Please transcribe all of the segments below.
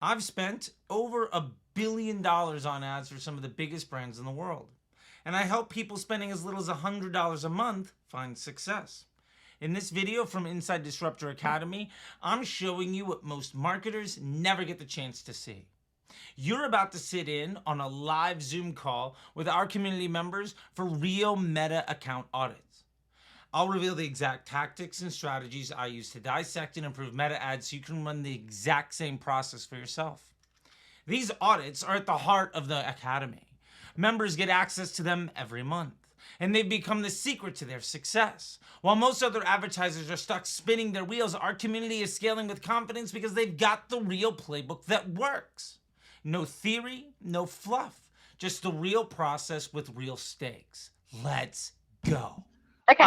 I've spent over $1 billion on ads for some of the biggest brands in the world. And I help people spending as little as $100 a month find success. In this video from Inside Disruptor Academy, I'm showing you what most marketers never get the chance to see. You're about to sit in on a live Zoom call with our community members for real meta account audits. I'll reveal the exact tactics and strategies I use to dissect and improve meta ads so you can run the exact same process for yourself. These audits are at the heart of the Academy. Members get access to them every month, and they've become the secret to their success. While most other advertisers are stuck spinning their wheels, our community is scaling with confidence because they've got the real playbook that works. No theory, no fluff, just the real process with real stakes. Let's go. Okay.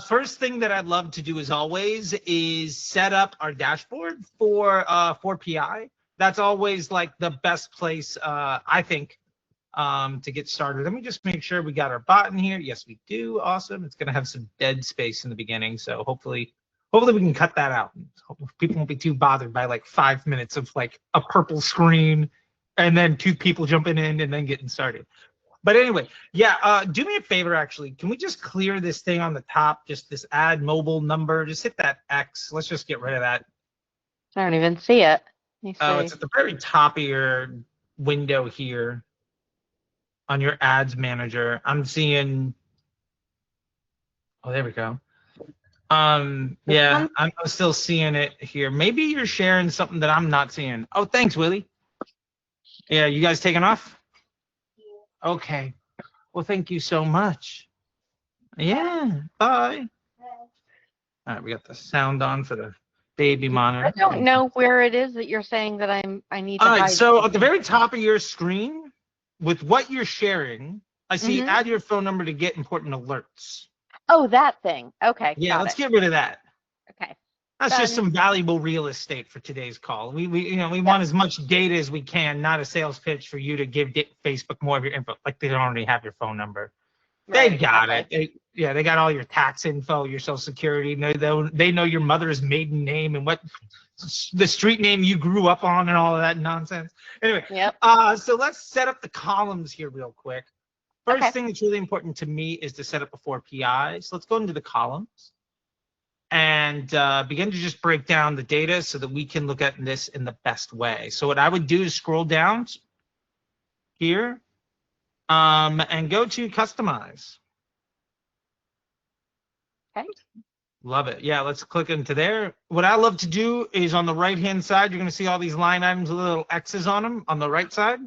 First thing that I'd love to do, as always, is set up our dashboard for PI. That's always like the best place, I think, to get started. Let me just make sure we got our bot in here. Yes, we do. Awesome. It's going to have some dead space in the beginning, so hopefully we can cut that out. People won't be too bothered by like 5 minutes of like a purple screen and then 2 people jumping in and then getting started. But anyway, yeah, do me a favor, actually. Can we just clear this thing on the top, just this add mobile number? Just hit that X. Let's just get rid of that. I don't even see it. Oh, it's at the very top of your window here on your ads manager. I'm seeing, oh, there we go. Yeah, I'm still seeing it here. Maybe you're sharing something that I'm not seeing. Oh, thanks, Willie. Yeah, you guys taking off? Okay. Well, thank you so much. Yeah, bye. All right, we got the sound on for the baby monitor. I don't know where it is that you're saying that I need to All right, hide so something. at the very top of your screen, with what you're sharing, I see add your phone number to get important alerts. Oh, that thing. Okay. Yeah, let's get rid of that. Okay. That's just some valuable real estate for today's call. We want as much data as we can, not a sales pitch for you to give Facebook more of your info. Like they don't already have your phone number. Right, they got it. They got all your tax info, your social security. They know your mother's maiden name and what the street name you grew up on and all of that nonsense. Anyway, so let's set up the columns here real quick. First thing that's really important to me is to set up before PI. So let's go into the columns and begin to just break down the data so that we can look at this in the best way. So what I would do is scroll down here and go to customize. Okay. Love it. Yeah, let's click into there. What I love to do is on the right-hand side, you're going to see all these line items with little X's on them on the right side.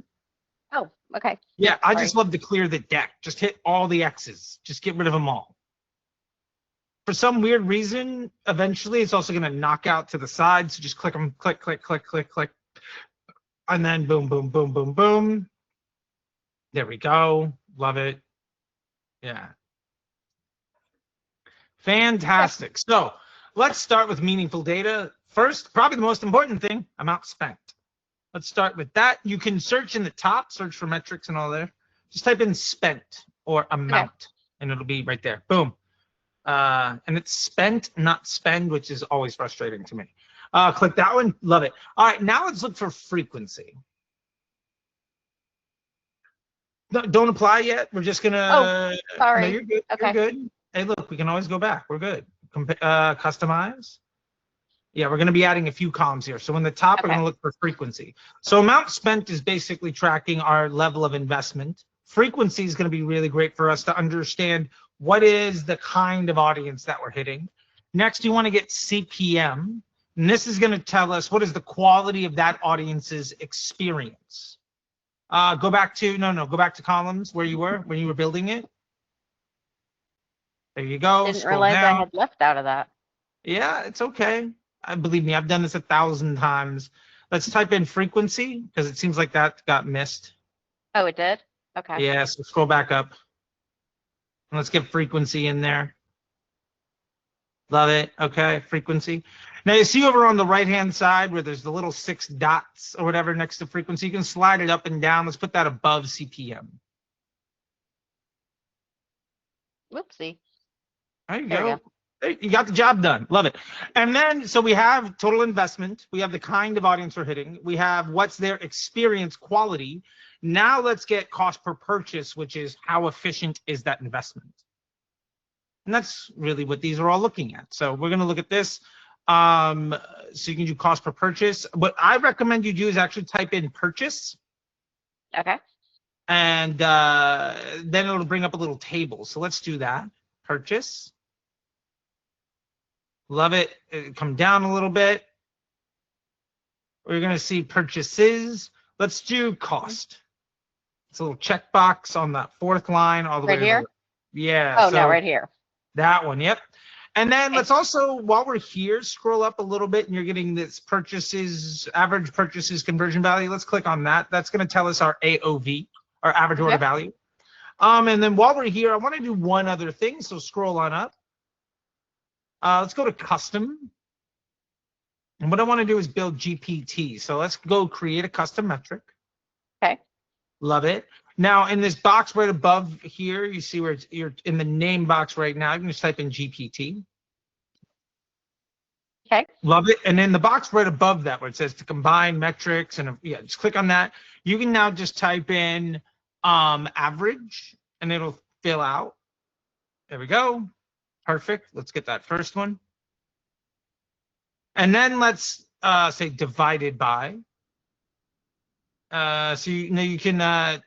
Oh, okay. Yeah, I just love to clear the deck. Just hit all the X's. Just get rid of them all. For some weird reason, eventually it's also going to knock out to the side. So just click them, click, click, click, click, click. And then boom, boom, boom, boom, boom. There we go. Love it. Yeah. Fantastic. So let's start with meaningful data. First, probably the most important thing, amount spent. Let's start with that. You can search in the top, search for metrics and all there. Just type in spent or amount, and it'll be right there. Boom. And it's spent, not spend, which is always frustrating to me. Click that one. Love it. All right, now let's look for frequency. No, don't apply yet. We're just gonna. Oh, sorry. No, you're good. You're good. Hey, look, we can always go back. We're good. Customize. Yeah, we're going to be adding a few columns here. So in the top, we're going to look for frequency. So amount spent is basically tracking our level of investment. Frequency is going to be really great for us to understand what is the kind of audience that we're hitting. Next, you want to get CPM. And this is going to tell us what is the quality of that audience's experience. Go back to columns where you were when you were building it. There you go. Didn't realize I had left out of that. Yeah, it's okay. Believe me, I've done this 1,000 times. Let's type in frequency because it seems like that got missed. Oh, it did? Okay. Yeah, so scroll back up. And let's get frequency in there. Love it. Okay, frequency. Now you see over on the right-hand side where there's the little 6 dots or whatever next to frequency. You can slide it up and down. Let's put that above CPM. Whoopsie. There you go. Hey, you got the job done. Love it. And then, so we have total investment. We have the kind of audience we're hitting. We have what's their experience quality. Now let's get cost per purchase, which is how efficient is that investment? And that's really what these are all looking at. So we're going to look at this. So you can do cost per purchase. What I recommend you do is actually type in purchase. Okay. And then it'll bring up a little table. So let's do that. Purchase. Love it. Come down a little bit. We're going to see purchases. Let's do cost. It's a little checkbox on that fourth line all the Right way here? to the, yeah. Oh, so no, right here. that one. Yep. And then Okay. let's also, while we're here, scroll up a little bit and you're getting this purchases, average purchases conversion value. Let's click on that. That's going to tell us our AOV, our average order value. And then while we're here, I want to do one other thing. So scroll on up. Let's go to custom. And what I want to do is build GPT. So let's go create a custom metric. Okay. Love it. Now in this box right above here, you see where you're in the name box right now. You can just type in GPT. Okay. Love it. And then the box right above that where it says to combine metrics and yeah, just click on that. You can now just type in average and it'll fill out. There we go. Perfect. Let's get that first one. And then let's say divided by. So you can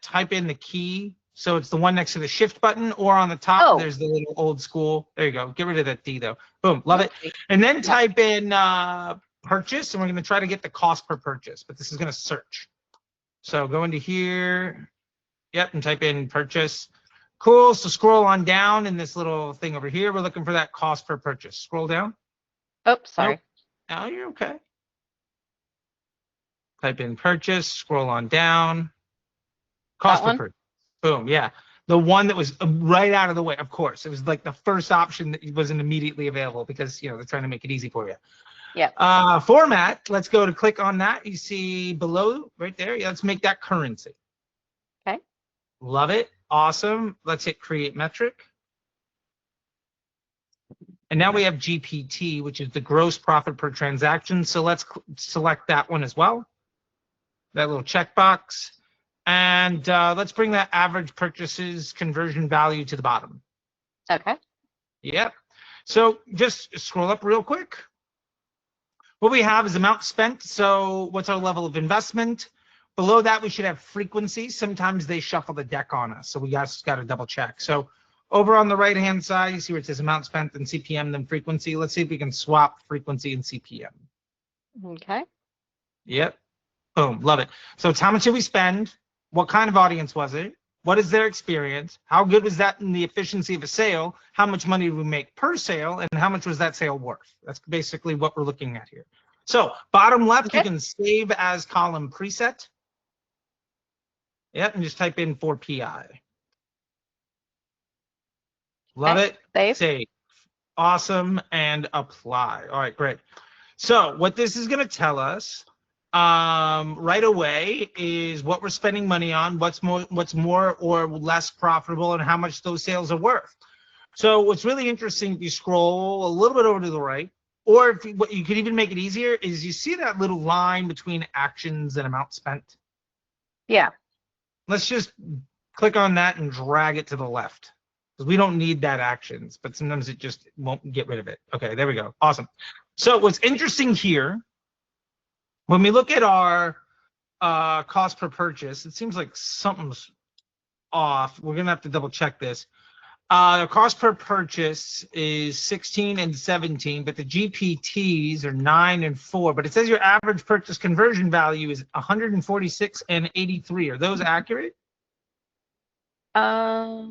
type in the key. So it's the one next to the shift button, or on the top, there's the little old school. There you go. Get rid of that D though. Boom. Love it. And then type in purchase, and we're going to try to get the cost per purchase, but this is going to search. So go into here. Yep. And type in purchase. Cool. So scroll on down in this little thing over here. We're looking for that cost per purchase. Scroll down. Oops, sorry. Nope. Oh, you're okay. Type in purchase, scroll on down. Cost per purchase. Boom, yeah. The one that was right out of the way, of course. It was like the first option that wasn't immediately available because, you know, they're trying to make it easy for you. Yeah. Format, let's go to click on that. You see below right there. Yeah, let's make that currency. Okay. Love it. Awesome. Let's hit create metric. And now we have GPT, which is the gross profit per transaction. So let's select that one as well. That little checkbox. And let's bring that average purchases conversion value to the bottom. Okay. Yep. So just scroll up real quick. What we have is amount spent. So what's our level of investment? Below that, we should have frequency. Sometimes they shuffle the deck on us. So we just got to double check. So over on the right-hand side, you see where it says amount spent, then CPM, then frequency. Let's see if we can swap frequency and CPM. Okay. Yep. Boom. Love it. So it's how much did we spend? What kind of audience was it? What is their experience? How good was that in the efficiency of a sale? How much money did we make per sale? And how much was that sale worth? That's basically what we're looking at here. So bottom left, you can save as column preset. Yep. And just type in for PI. Love it. Save. Awesome. And apply. All right, great. So what this is going to tell us right away is what we're spending money on, what's more or less profitable, and how much those sales are worth. So what's really interesting, if you scroll a little bit over to the right, or if what you could even make it easier is you see that little line between actions and amount spent. Yeah. Let's just click on that and drag it to the left. Because we don't need that actions, but sometimes it just won't get rid of it. Okay, there we go. Awesome. So what's interesting here, when we look at our cost per purchase, it seems like something's off. We're gonna have to double check this. The cost per purchase is 16 and 17, but the GPTs are 9 and 4. But it says your average purchase conversion value is 146 and 83. Are those accurate? So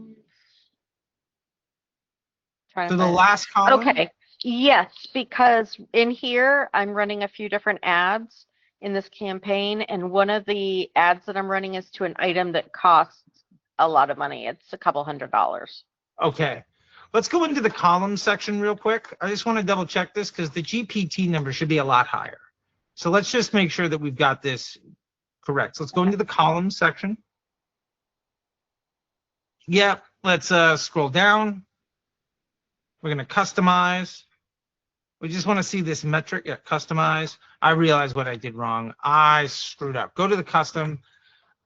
the last column? Okay. Yes, because in here, I'm running a few different ads in this campaign, and one of the ads that I'm running is to an item that costs a lot of money. It's a couple $100s. Okay. Let's go into the column section real quick. I just want to double check this because the GPT number should be a lot higher. So let's just make sure that we've got this correct. So let's go into the column section. Yeah, let's scroll down. We're going to customize. We just want to see this metric. Yeah, customize. I realize what I did wrong. I screwed up. Go to the custom.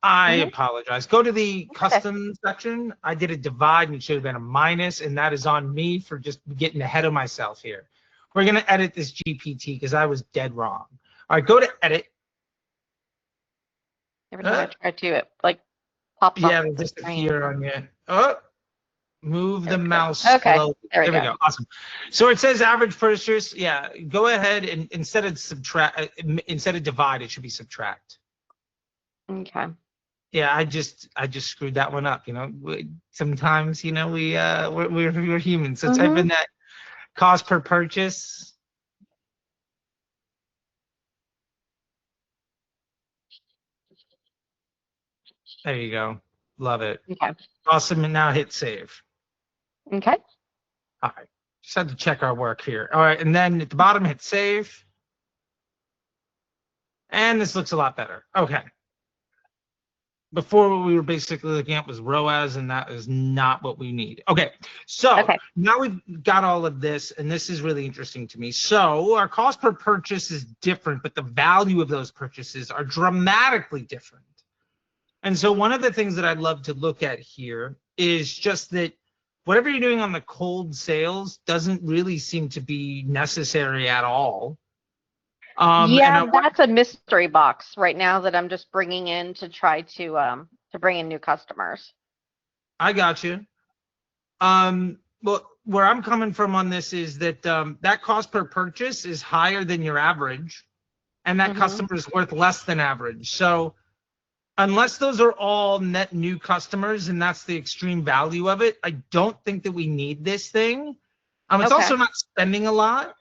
I apologize. Go to the custom section. I did a divide and it should have been a minus, and that is on me for just getting ahead of myself here. We're going to edit this GPT because I was dead wrong. All right, go to edit. Every time I try to, it like pops Yeah, off it'll the screen. disappear on you. Oh, move the mouse. Okay, slowly. there we go. Awesome. So it says average purchase. Yeah, go ahead and instead of divide, it should be subtract. Okay. Yeah, I just screwed that one up. Sometimes we're humans. So type in that cost per purchase. There you go. Love it. Okay. Awesome. And now hit save. Okay. All right. Just had to check our work here. All right. And then at the bottom, hit save. And this looks a lot better. Okay. Before, what we were basically looking at was ROAS, and that is not what we need. Okay. So now we've got all of this, and this is really interesting to me. So our cost per purchase is different, but the value of those purchases are dramatically different. And so one of the things that I'd love to look at here is just that whatever you're doing on the cold sales doesn't really seem to be necessary at all. Yeah, that's a mystery box right now that I'm just bringing in to try to bring in new customers. I got you. Well, where I'm coming from on this is that that cost per purchase is higher than your average, and that customer is worth less than average. So unless those are all net new customers and that's the extreme value of it, I don't think that we need this thing. It's also not spending a lot.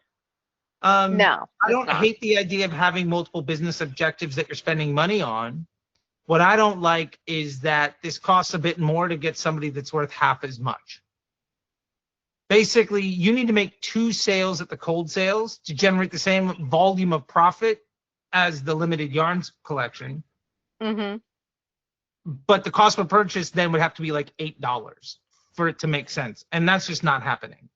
No, I don't hate the idea of having multiple business objectives that you're spending money on. What I don't like is that this costs a bit more to get somebody that's worth half as much. Basically, you need to make 2 sales at the cold sales to generate the same volume of profit as the limited yarns collection. But the cost per purchase then would have to be like $8 for it to make sense. And that's just not happening.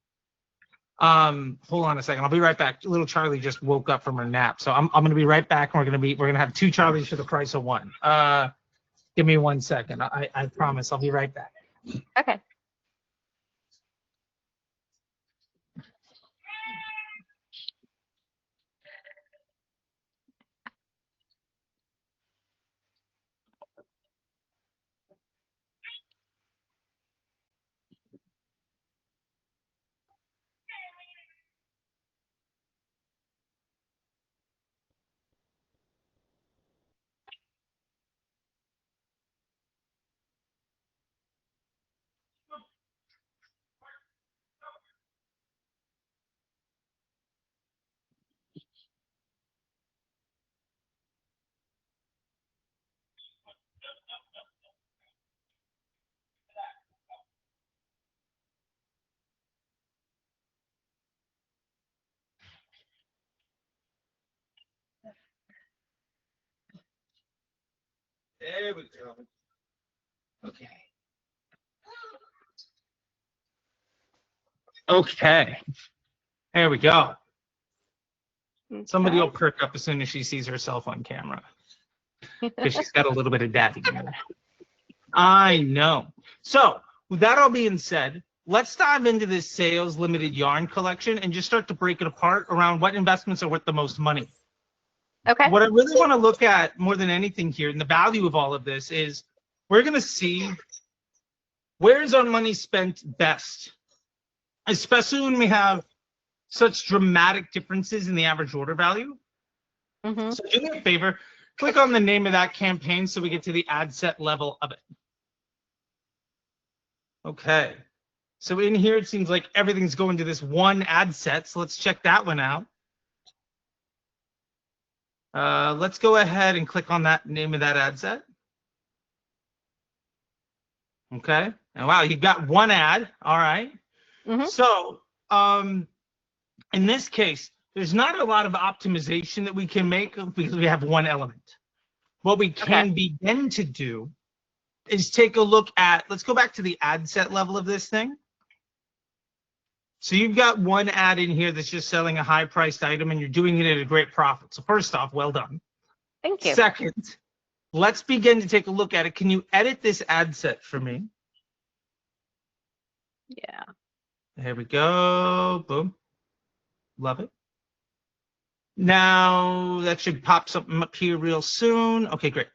Hold on a second. I'll be right back. Little Charlie just woke up from her nap. So I'm going to be right back. And we're going to have 2 Charlies for the price of 1. Give me 1 second. I promise I'll be right back. Okay. There we go. Okay. Okay. There we go. Somebody will perk up as soon as she sees herself on camera. Because she's got a little bit of daddy in her. I know. So, with that all being said, let's dive into this sales limited yarn collection and just start to break it apart around what investments are worth the most money. Okay. What I really want to look at more than anything here, and the value of all of this, is we're going to see where is our money spent best, especially when we have such dramatic differences in the average order value. So do me a favor, click on the name of that campaign so we get to the ad set level of it. Okay. So in here, it seems like everything's going to this one ad set. So let's check that one out. Let's go ahead and click on that name of that ad set. Okay. And wow, you've got one ad. All right. So in this case, there's not a lot of optimization that we can make because we have one element. What we can begin to do is take a look at, let's go back to the ad set level of this thing. So you've got one ad in here that's just selling a high-priced item, and you're doing it at a great profit. So first off, well done. Thank you. Second, let's begin to take a look at it. Can you edit this ad set for me? Yeah. There we go. Boom. Love it. Now that should pop something up here real soon. Okay, great.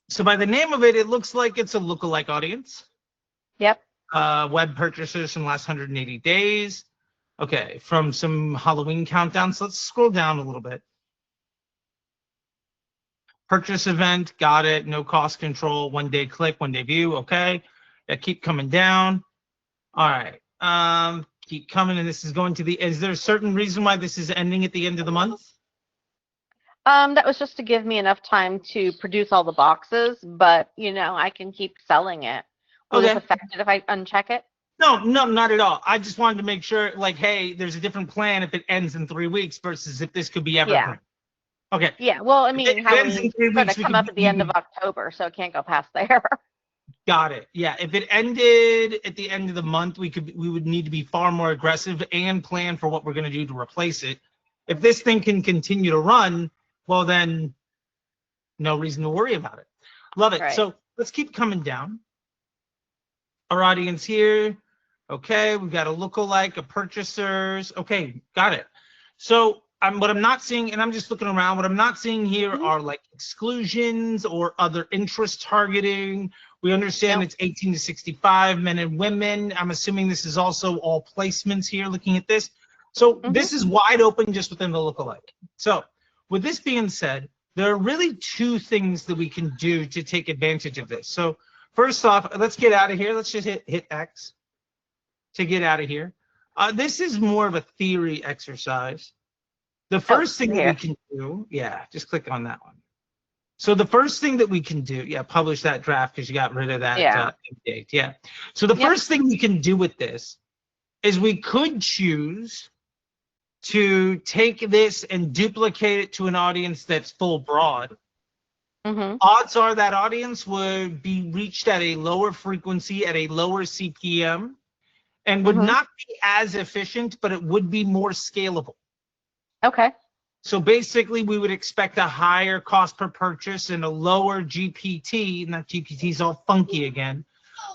So by the name of it, it looks like it's a lookalike audience. Yep. Web purchasers in the last 180 days. Okay, from some Halloween countdowns. Let's scroll down a little bit. Purchase event, got it. No cost control, 1 day click, 1 day view. Okay, yeah, keep coming down. All right, keep coming, and this is going to the. Is there a certain reason why this is ending at the end of the month? That was just to give me enough time to produce all the boxes, but I can keep selling it. Will this affect it if I uncheck it? No, not at all. I just wanted to make sure, like, hey, there's a different plan if it ends in 3 weeks versus if this could be evergreen. Yeah. Okay. Yeah. Well, I mean, Halloween's going to come up at the end of October, so it can't go past there. Got it. Yeah. If it ended at the end of the month, we would need to be far more aggressive and plan for what we're going to do to replace it. If this thing can continue to run, well, then no reason to worry about it. Love it. Right. So let's keep coming down. Our audience here. Okay, we've got a lookalike, a purchasers. Okay, got it. So what I'm not seeing, and I'm just looking around, what I'm not seeing here are like exclusions or other interest targeting. We understand it's 18 to 65, men and women. I'm assuming this is also all placements here looking at this. So this is wide open just within the lookalike. So with this being said, there are really two things that we can do to take advantage of this. So first off, let's get out of here. Let's just hit X to get out of here. This is more of a theory exercise. The first thing that we can do, just click on that one. So the first thing that we can do, publish that draft because you got rid of that update. So the first thing we can do with this is we could choose to take this and duplicate it to an audience that's full broad. Odds are that audience would be reached at a lower frequency, at a lower CPM, and would not be as efficient, but it would be more scalable. Okay. So basically, we would expect a higher cost per purchase and a lower GPT. And that GPT is all funky again.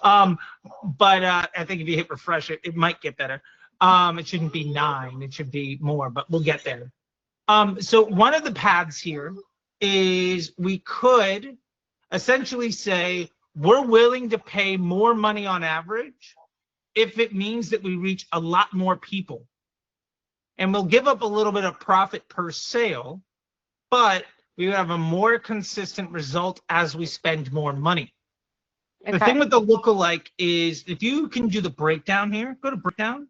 But I think if you hit refresh, it might get better. It shouldn't be 9. It should be more, but we'll get there. So one of the paths here is we could essentially say we're willing to pay more money on average if it means that we reach a lot more people. And we'll give up a little bit of profit per sale, but we have a more consistent result as we spend more money. Okay. The thing with the lookalike is if you can do the breakdown here, go to breakdown.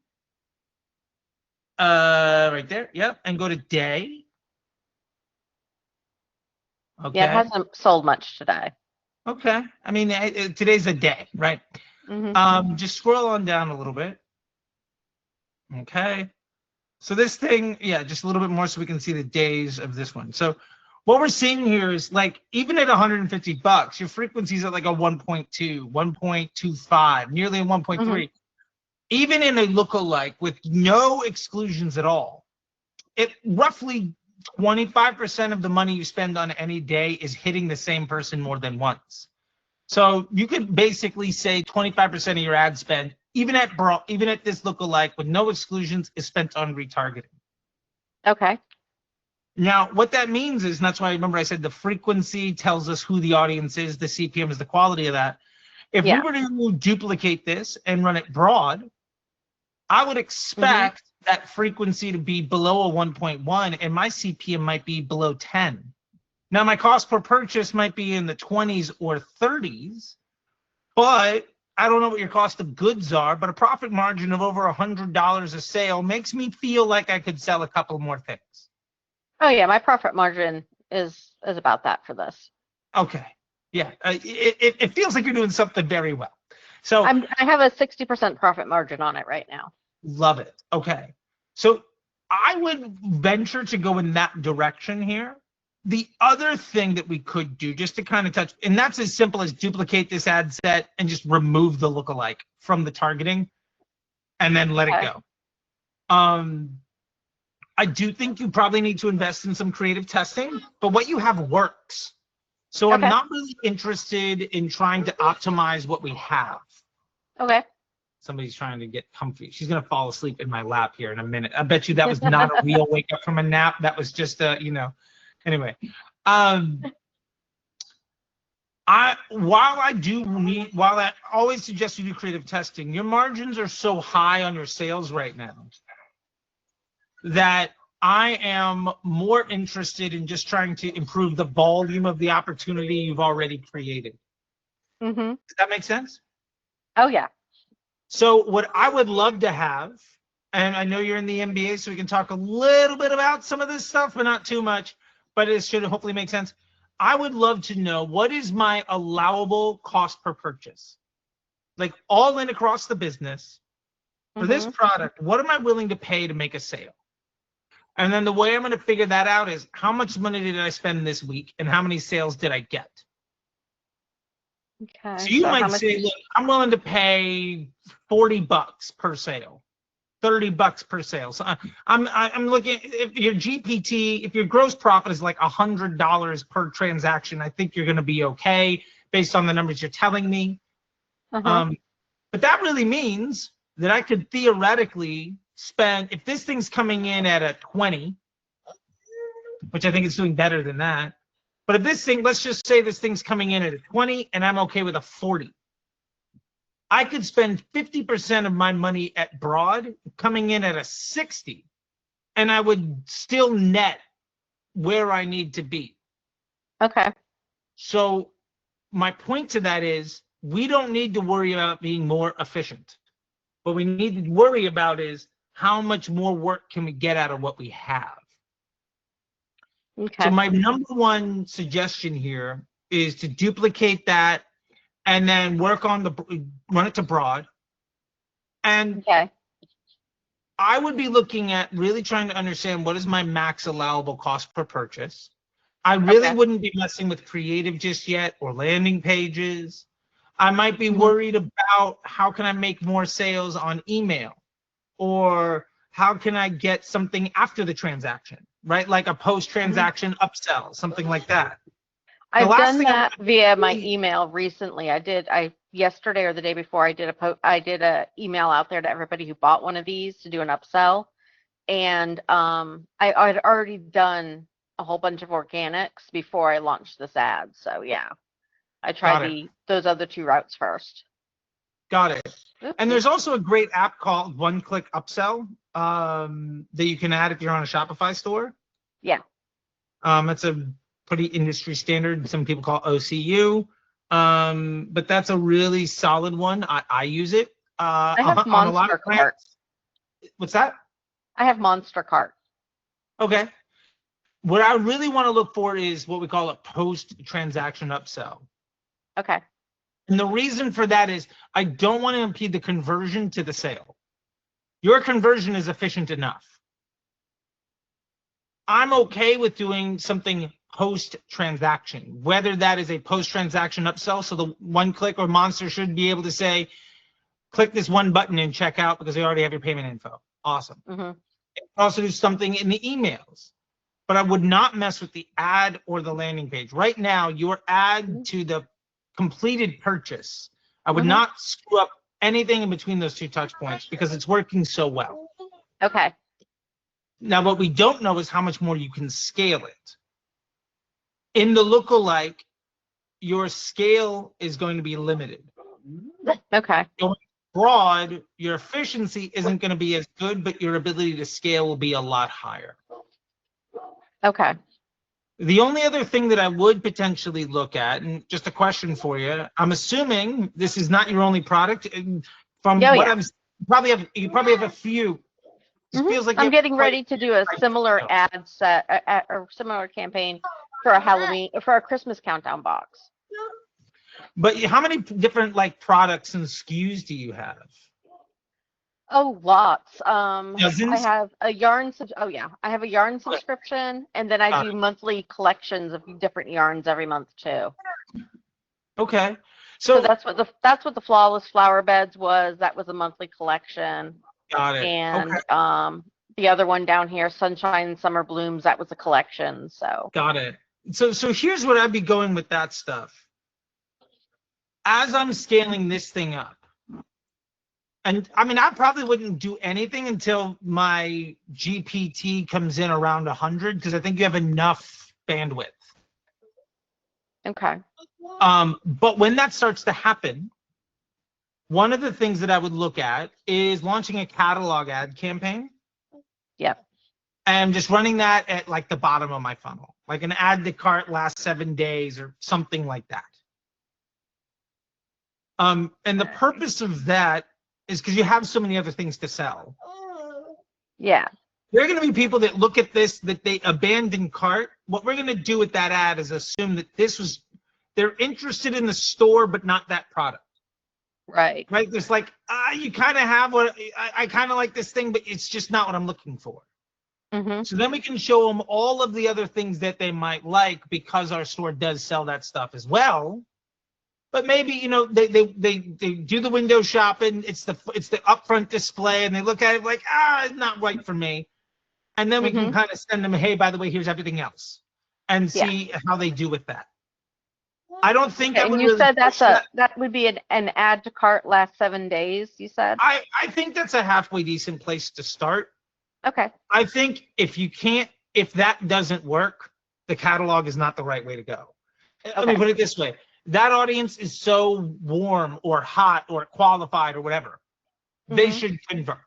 Right there, and go to day. Okay. Yeah, it hasn't sold much today. Okay. I mean, today's a day, right? Just scroll on down a little bit. Okay. So this thing, just a little bit more so we can see the days of this one. So what we're seeing here is like, even at $150, your frequency's at like a 1.2, 1.25, nearly a 1.3. Even in a lookalike with no exclusions at all, it roughly 25% of the money you spend on any day is hitting the same person more than once. So you could basically say 25% of your ad spend, even at this lookalike with no exclusions, is spent on retargeting. Okay. Now, what that means is, and that's why I remember I said the frequency tells us who the audience is, the CPM is the quality of that. If we were to duplicate this and run it broad, I would expect that frequency to be below a 1.1, and my CPM might be below 10. Now, my cost per purchase might be in the 20s or 30s, but I don't know what your cost of goods are, but a profit margin of over $100 a sale makes me feel like I could sell a couple more things. Oh, yeah, my profit margin is about that for this. Okay. Yeah, it feels like you're doing something very well. So I have a 60% profit margin on it right now. Love it. Okay. So I would venture to go in that direction here. The other thing that we could do, just to kind of touch, and that's as simple as duplicate this ad set and just remove the lookalike from the targeting and then let it go. I do think you probably need to invest in some creative testing, but what you have works. So I'm Okay. not really interested in trying to optimize what we have. Okay. Somebody's trying to get comfy. She's gonna fall asleep in my lap here in a minute. I bet you that was not a real wake up from a nap. That was just a, Anyway, while I always suggest you do creative testing, your margins are so high on your sales right now that I am more interested in just trying to improve the volume of the opportunity you've already created. Mm-hmm. Does that make sense? Oh yeah. So what I would love to have, and I know you're in the MBA, so we can talk a little bit about some of this stuff, but not too much, but it should hopefully make sense. I would love to know, what is my allowable cost per purchase? Like all in across the business for this product, what am I willing to pay to make a sale? And then the way I'm going to figure that out is, how much money did I spend this week and how many sales did I get? Okay. So you might say, look, I'm willing to pay $40 per sale, $30 per sale. So I'm looking, if your GPT, if your gross profit is like $100 per transaction, I think you're going to be okay based on the numbers you're telling me. But that really means that I could theoretically spend, if this thing's coming in at a 20, which I think it's doing better than that. But if this thing, let's just say this thing's coming in at a 20 and I'm okay with a 40. I could spend 50% of my money at broad coming in at a 60, and I would still net where I need to be. Okay. So my point to that is, we don't need to worry about being more efficient. What we need to worry about is, how much more work can we get out of what we have? Okay. So my number one suggestion here is to duplicate that and then work on run it to broad. And okay. I would be looking at really trying to understand, what is my max allowable cost per purchase? I really wouldn't be messing with creative just yet, or landing pages. I might be worried about, how can I make more sales on email? Or how can I get something after the transaction, right? Like a post-transaction upsell, something like that. I've done that via my email recently. Yesterday or the day before, I did a email out there to everybody who bought one of these to do an upsell. And I'd already done a whole bunch of organics before I launched this ad. So yeah, I tried those other two routes first. Got it. And there's also a great app called One Click Upsell that you can add if you're on a Shopify store. Yeah. It's a pretty industry standard. Some people call it OCU. But that's a really solid one. I use it. I have Monster Cart. What's that? I have Monster Cart. Okay. What I really want to look for is what we call a post-transaction upsell. Okay. And the reason for that is, I don't want to impede the conversion to the sale. Your conversion is efficient enough. I'm okay with doing something post-transaction, whether that is a post-transaction upsell. So the One Click or Monster should be able to say, click this one button and check out because they already have your payment info. Awesome. Also do something in the emails, but I would not mess with the ad or the landing page. Right now, your ad to the completed purchase, I would not screw up anything in between those two touch points because it's working so well. Okay. Now, what we don't know is how much more you can scale it. In the lookalike, your scale is going to be limited. Okay. Going broad, your efficiency isn't going to be as good, but your ability to scale will be a lot higher. Okay. The only other thing that I would potentially look at, and just a question for you, I'm assuming this is not your only product. From what I'm, you probably have a few. It feels like I'm getting ready to do a similar ad set, or similar campaign for a Halloween, for a Christmas countdown box. But how many different products and SKUs do you have? Oh, lots. Dozens? I have a yarn. I have a yarn subscription, and then I do monthly collections of different yarns every month too. Okay, so that's what the Flawless Flower Beds was. That was a monthly collection. Got it. And Okay. the other one down here, Sunshine Summer Blooms, that was a collection. So Got it. So here's what I'd be going with that stuff. As I'm scaling this thing up, and I mean, I probably wouldn't do anything until my GPT comes in around 100, because I think you have enough bandwidth. okay. But when that starts to happen, one of the things that I would look at is launching a catalog ad campaign. Yep. And just running that at like the bottom of my funnel, like an add to cart last 7 days or something like that. And the purpose of that is because you have so many other things to sell. Yeah. There are going to be people that look at this, that they abandon cart. What we're going to do with that ad is assume that they're interested in the store, but not that product. Right. Right? There's like, you kind of have what I kind of like this thing, but it's just not what I'm looking for. Mm-hmm. So then we can show them all of the other things that they might like, because our store does sell that stuff as well. But maybe, you know, they do the window shopping. It's the upfront display, and they look at it like, it's not right for me. And then we can kind of send them, hey, by the way, here's everything else, and see how they do with that. I don't think And you said that would be an add to cart last 7 days, you said? I think that's a halfway decent place to start. Okay. I think if that doesn't work, the catalog is not the right way to go. Let me put it this way. That audience is so warm or hot or qualified or whatever. They should convert.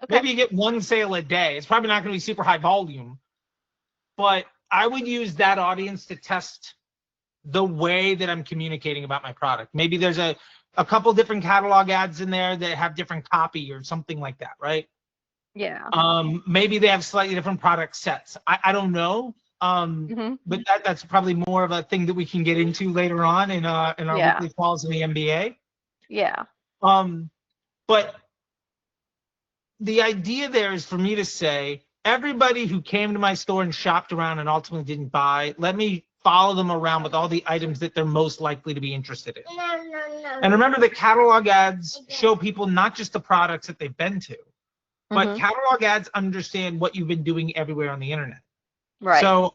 Okay. Maybe you get one sale a day. It's probably not going to be super high volume, but I would use that audience to test the way that I'm communicating about my product. Maybe there's a couple different catalog ads in there that have different copy or something like that, right? Yeah. Maybe they have slightly different product sets. I don't know. But that's probably more of a thing that we can get into later on in our weekly calls in the MBA. Yeah. But the idea there is for me to say, everybody who came to my store and shopped around and ultimately didn't buy, let me follow them around with all the items that they're most likely to be interested in. And remember, the catalog ads show people not just the products that they've been to, but catalog ads understand what you've been doing everywhere on the internet. Right. So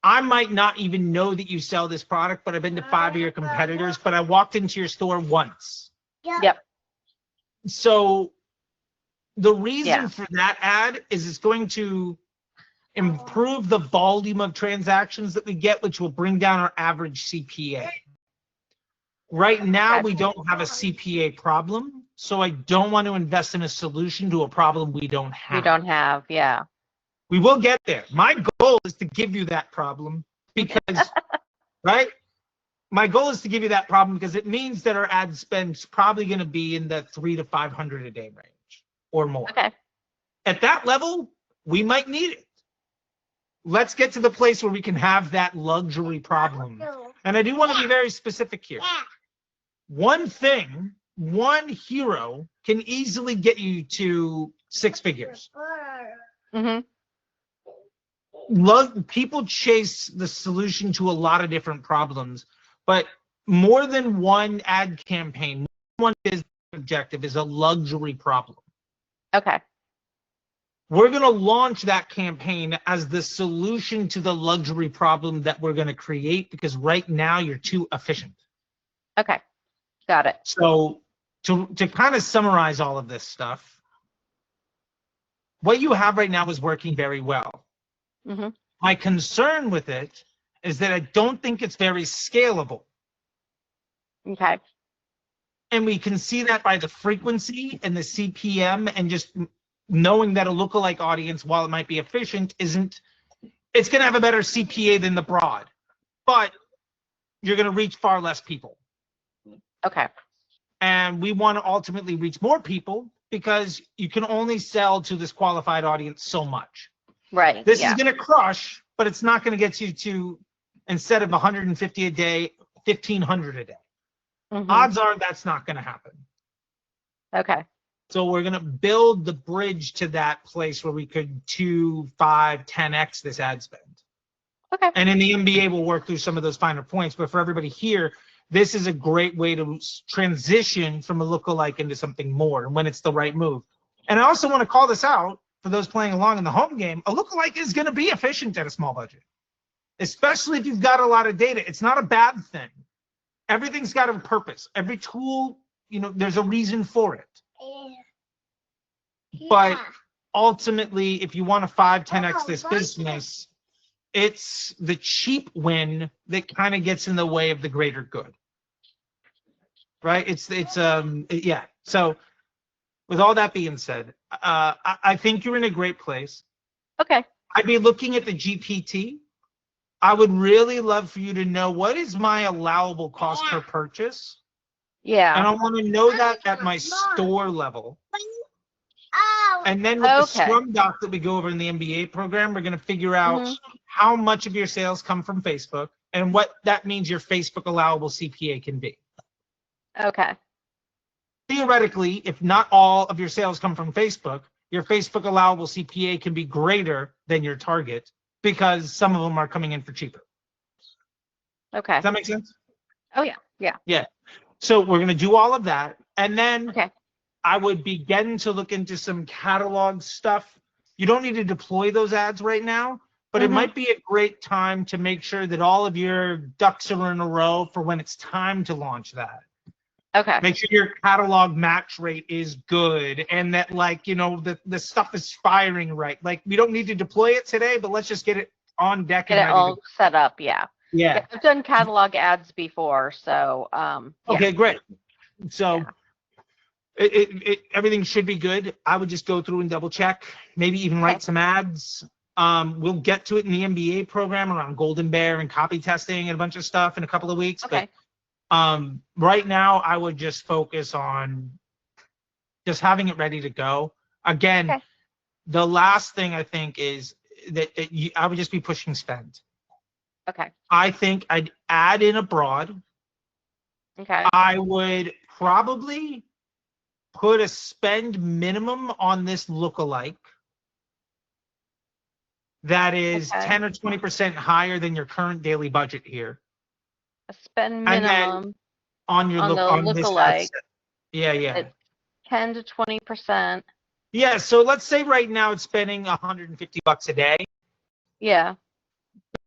I might not even know that you sell this product, but I've been to 5 of your competitors, but I walked into your store once. Yep. So the reason for that ad is it's going to improve the volume of transactions that we get, which will bring down our average CPA. Right now, we don't have a CPA problem, so I don't want to invest in a solution to a problem we don't have. We don't have, yeah. We will get there. My goal is to give you that problem because, right? My goal is to give you that problem because it means that our ad spend's probably going to be in the 300 to 500 a day range or more. Okay. At that level, we might need it. Let's get to the place where we can have that luxury problem. And I do want to be very specific here. One thing, one hero can easily get you to 6 figures. People chase the solution to a lot of different problems, but more than one ad campaign, one objective is a luxury problem. Okay. We're going to launch that campaign as the solution to the luxury problem that we're going to create, because right now you're too efficient. Okay. Got it. So to kind of summarize all of this stuff, what you have right now is working very well. My concern with it is that I don't think it's very scalable. Okay. And we can see that by the frequency and the CPM, and just knowing that a lookalike audience, while it might be efficient, it's going to have a better CPA than the broad, but you're going to reach far less people. Okay. And we want to ultimately reach more people because you can only sell to this qualified audience so much. Right. This is going to crush, but it's not going to get you to, instead of 150 a day, 1,500 a day. Odds are that's not going to happen. Okay. So we're going to build the bridge to that place where we could 2, 5, 10x this ad spend. Okay. And in the MBA, we'll work through some of those finer points. But for everybody here, this is a great way to transition from a lookalike into something more, and when it's the right move. And I also want to call this out for those playing along in the home game. A lookalike is going to be efficient at a small budget, especially if you've got a lot of data. It's not a bad thing. Everything's got a purpose. Every tool, there's a reason for it. But ultimately, if you want to 5-10x this business, it's the cheap win that kind of gets in the way of the greater good. Right? Yeah. So with all that being said, I think you're in a great place. Okay. I'd be looking at the GPT. I would really love for you to know, what is my allowable cost per purchase? Yeah. And I want to know that at my store level. And then with the Scrum doc that we go over in the MBA program, we're going to figure out how much of your sales come from Facebook and what that means your Facebook allowable CPA can be. Okay. Theoretically, if not all of your sales come from Facebook, your Facebook allowable CPA can be greater than your target because some of them are coming in for cheaper. Okay. Does that make sense? Oh, yeah. Yeah. Yeah. So we're going to do all of that. And then Okay. I would begin to look into some catalog stuff. You don't need to deploy those ads right now, but it might be a great time to make sure that all of your ducks are in a row for when it's time to launch that. Okay. Make sure your catalog match rate is good and that, like, the stuff is firing right. Like, we don't need to deploy it today, but let's just get it on deck Get and it ready all set up. Yeah. Yeah. I've done catalog ads before, so Okay, great. So everything should be good. I would just go through and double check, maybe even write some ads. We'll get to it in the MBA program around Golden Bear and copy testing and a bunch of stuff in a couple of weeks. Okay. But right now, I would just focus on just having it ready to go. Again, the last thing I think is that I would just be pushing spend. Okay. I think I'd add in abroad. Okay. I would probably put a spend minimum on this lookalike that is 10 or 20% higher than your current daily budget here. A spend And then minimum on your on the lookalike. Yeah. It's 10 to 20%. Yeah, so let's say right now it's spending $150 a day. Yeah.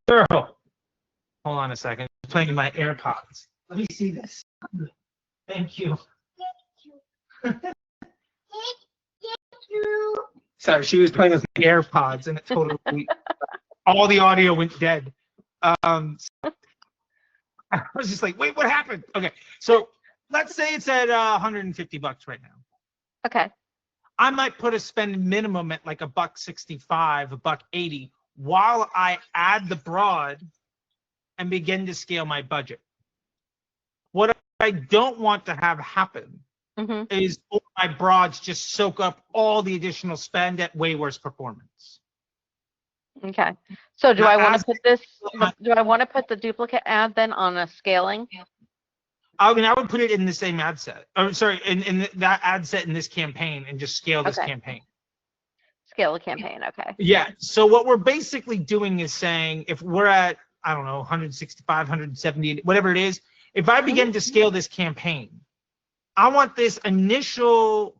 Girl, hold on a second. I'm playing in my AirPods. Let me see this. Thank you. Sorry, she was playing with my AirPods and it totally all the audio went dead. I was just like, wait, what happened? Okay, so let's say it's at $150 right now. Okay. I might put a spend minimum at like $165, $180, while I add the broad and begin to scale my budget. What I don't want to have happen is all my broads just soak up all the additional spend at way worse performance. Okay. So do I want to put this? Do I want to put the duplicate ad then on a scaling? I mean, I would put it in the same ad set. Or sorry, in that ad set in this campaign and just scale this campaign. Scale the campaign. Okay. Yeah. So what we're basically doing is saying, if we're at, I don't know, 165, 170, whatever it is, if I begin to scale this campaign, I want this initial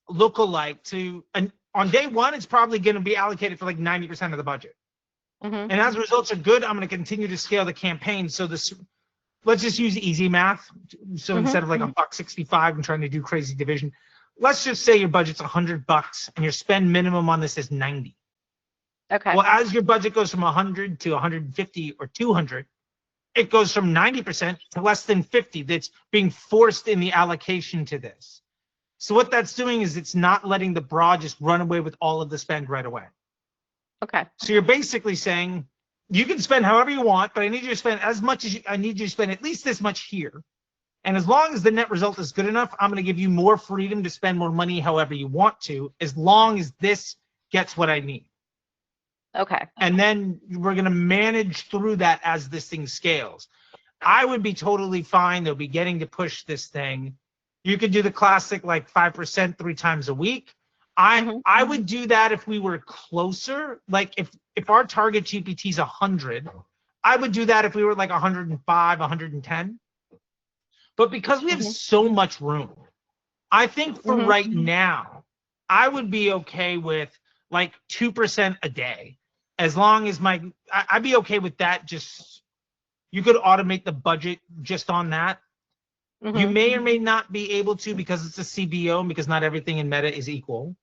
lookalike to, on day one, it's probably going to be allocated for like 90% of the budget. And as results are good, I'm going to continue to scale the campaign. So this, let's just use easy math. So instead of like $165 and trying to do crazy division, let's just say your budget's $100 and your spend minimum on this is 90. Okay. Well, as your budget goes from 100 to 150 or 200, it goes from 90% to less than 50 that's being forced in the allocation to this. So what that's doing is it's not letting the broad just run away with all of the spend right away. Okay. So you're basically saying you can spend however you want, but I need you to spend as much as I need you to spend at least this much here. And as long as the net result is good enough, I'm going to give you more freedom to spend more money however you want to, as long as this gets what I need. Okay. And then we're going to manage through that as this thing scales. I would be totally fine, though, beginning to push this thing. You could do the classic like 5% 3 times a week. I would do that if we were closer. Like if our target GPT is 100, I would do that if we were like 105, 110. But because we have so much room, I think for right now, I would be okay with like 2% a day, as long as I'd be okay with that. Just you could automate the budget just on that. You Mhm. may or may not be able to because it's a CBO and because not everything in Meta is equal.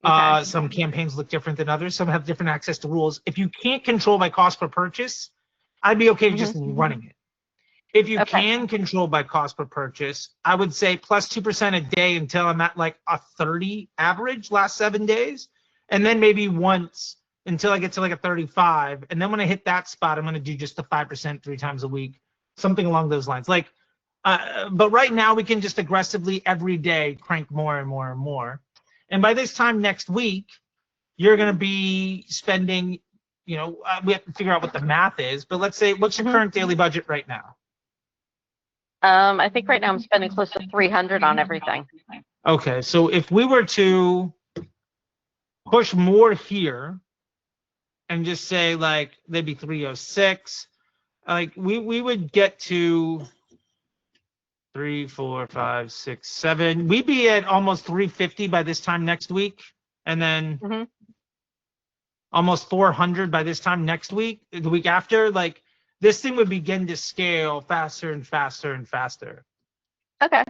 Okay. Some campaigns look different than others. Some have different access to rules. If you can't control by cost per purchase, I'd be okay just running it. If you Okay. can control by cost per purchase, I would say plus 2% a day until I'm at like a 30 average last 7 days. And then maybe once until I get to like a 35. And then when I hit that spot, I'm going to do just the 5% 3 times a week, something along those lines. But right now we can just aggressively every day crank more and more and more. And by this time next week, you're going to be spending, we have to figure out what the math is, but let's say, what's your current daily budget right now? I think right now I'm spending close to 300 on everything. Okay, so if we were to push more here and just say like they'd be 306, like we would get to 3, 4, 5, 6, 7. We'd be at almost 350 by this time next week, and then almost 400 by this time next week, the week after. Like this thing would begin to scale faster and faster and faster. Okay.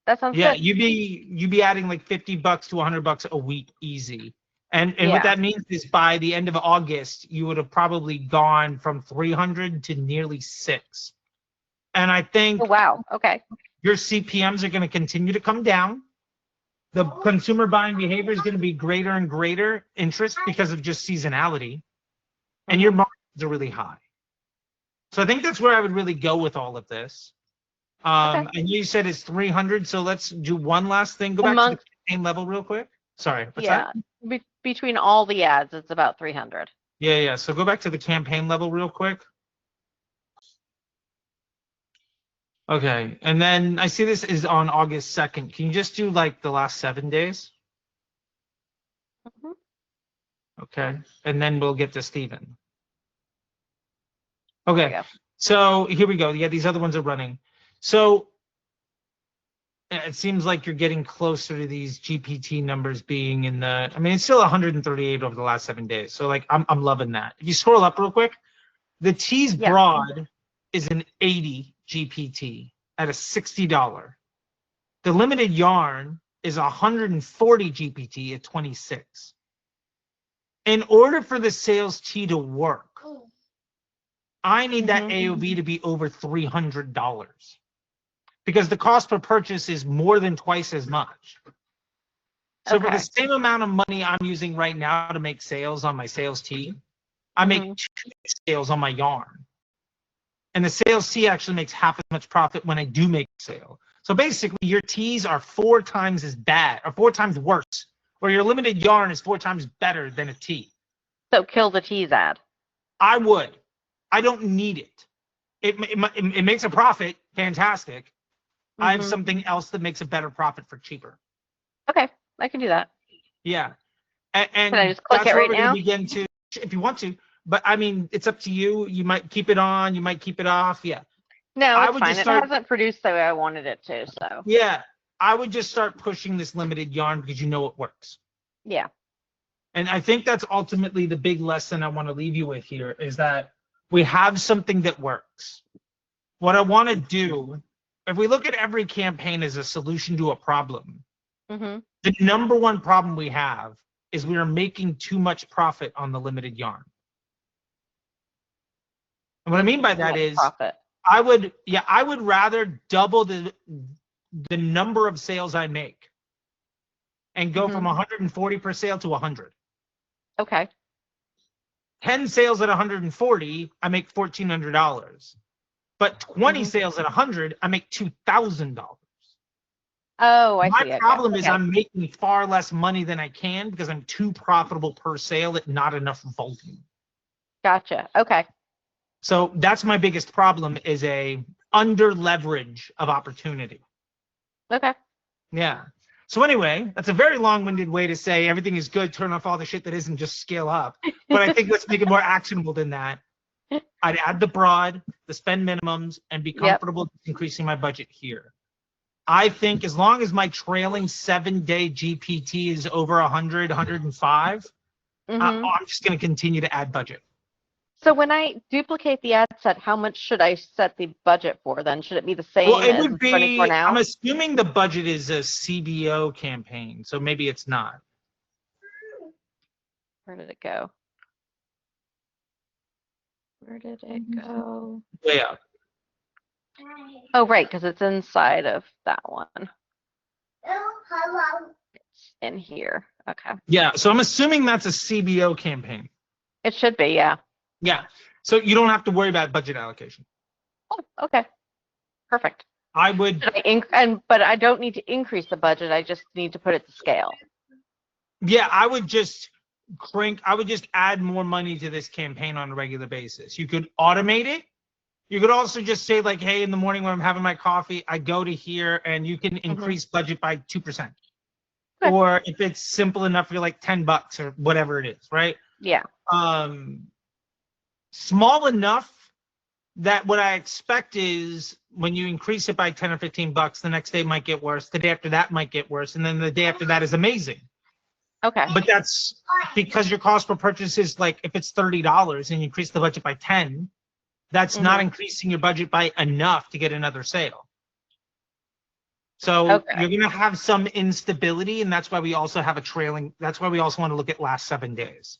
That sounds Yeah, good. you'd be adding like $50 to $100 a week easy. And Yeah. what that means is by the end of August, you would have probably gone from 300 to nearly 6. And I think Oh, wow. Okay. your CPMs are going to continue to come down. The consumer buying behavior is going to be greater and greater interest because of just seasonality. And your margins are really high. So I think that's where I would really go with all of this. And you said it's 300, so let's do one last thing. Go back to the campaign level real quick. Sorry, what's that? Between all the ads, it's about 300. Yeah. So go back to the campaign level real quick. Okay, and then I see this is on August 2nd. Can you just do like the last 7 days? Okay, and then we'll get to Steven. Okay, so here we go. Yeah, these other ones are running. So it seems like you're getting closer to these GPT numbers being in the, I mean, it's still 138 over the last 7 days. So like, I'm loving that. If you scroll up real quick, the tease broad is an 80 GPT at a $60. The limited yarn is 140 GPT at 26. In order for the sales tee to work, I need that AOV to be over $300 because the cost per purchase is more than twice as much. So for the same amount of money I'm using right now to make sales on my sales tee, I make 2 sales on my yarn. And the sales tee actually makes half as much profit when I do make a sale. So basically your tees are 4 times as bad or 4 times worse, where your limited yarn is 4 times better than a tee. So kill the tease ad. I would. I don't need it. It makes a profit. Fantastic. I have something else that makes a better profit for cheaper. Okay, I can do that. Yeah. And can I just click it right now? Begin to, if you want to, but I mean, it's up to you. You might keep it on. You might keep it off. Yeah. No, it's fine. It hasn't produced the way I wanted it to. So. Yeah. I would just start pushing this limited yarn because you know it works. Yeah. And I think that's ultimately the big lesson I want to leave you with here is that we have something that works. What I want to do, if we look at every campaign as a solution to a problem, the number one problem we have is we are making too much profit on the limited yarn. And what I mean by that is I would rather double the number of sales I make and go from 140 per sale to 100. Okay. 10 sales at 140, I make $1,400. But 20 sales at 100, I make $2,000. Oh, I see. My problem is I'm making far less money than I can because I'm too profitable per sale at not enough volume. Gotcha. Okay. So that's my biggest problem is a under leverage of opportunity. Okay. Yeah. So anyway, that's a very long-winded way to say everything is good, turn off all the shit that isn't, just scale up. But I think let's make it more actionable than that. I'd add the broad, the spend minimums, and be comfortable increasing my budget here. I think as long as my trailing 7-day GPT is over 100, 105, Mm-hmm. I'm just going to continue to add budget. So when I duplicate the ad set, how much should I set the budget for then? Should it be the same Well, it as would it's running for be, I'm now? assuming the budget is a CBO campaign, so maybe it's not. Where did it go? Where did it go? Way up. Oh, right, because it's inside of that one. It's in here. Okay. Yeah, so I'm assuming that's a CBO campaign. It should be, yeah. Yeah, so you don't have to worry about budget allocation. Oh, okay. Perfect. I would, But I don't need to increase the budget. I just need to put it to scale. yeah, I would just add more money to this campaign on a regular basis. You could automate it. You could also just say like, hey, in the morning when I'm having my coffee, I go to here and you can increase budget by 2%. Okay. Or if it's simple enough, you're like $10 or whatever it is, right? Yeah. Small enough that what I expect is when you increase it by 10 or $15, the next day might get worse. The day after that might get worse. And then the day after that is amazing. Okay. But that's because your cost per purchase is like, if it's $30 and you increase the budget by 10, that's not increasing your budget by enough to get another sale. So you're going to have some instability, and that's why we also have a trailing. That's why we also want to look at last 7 days.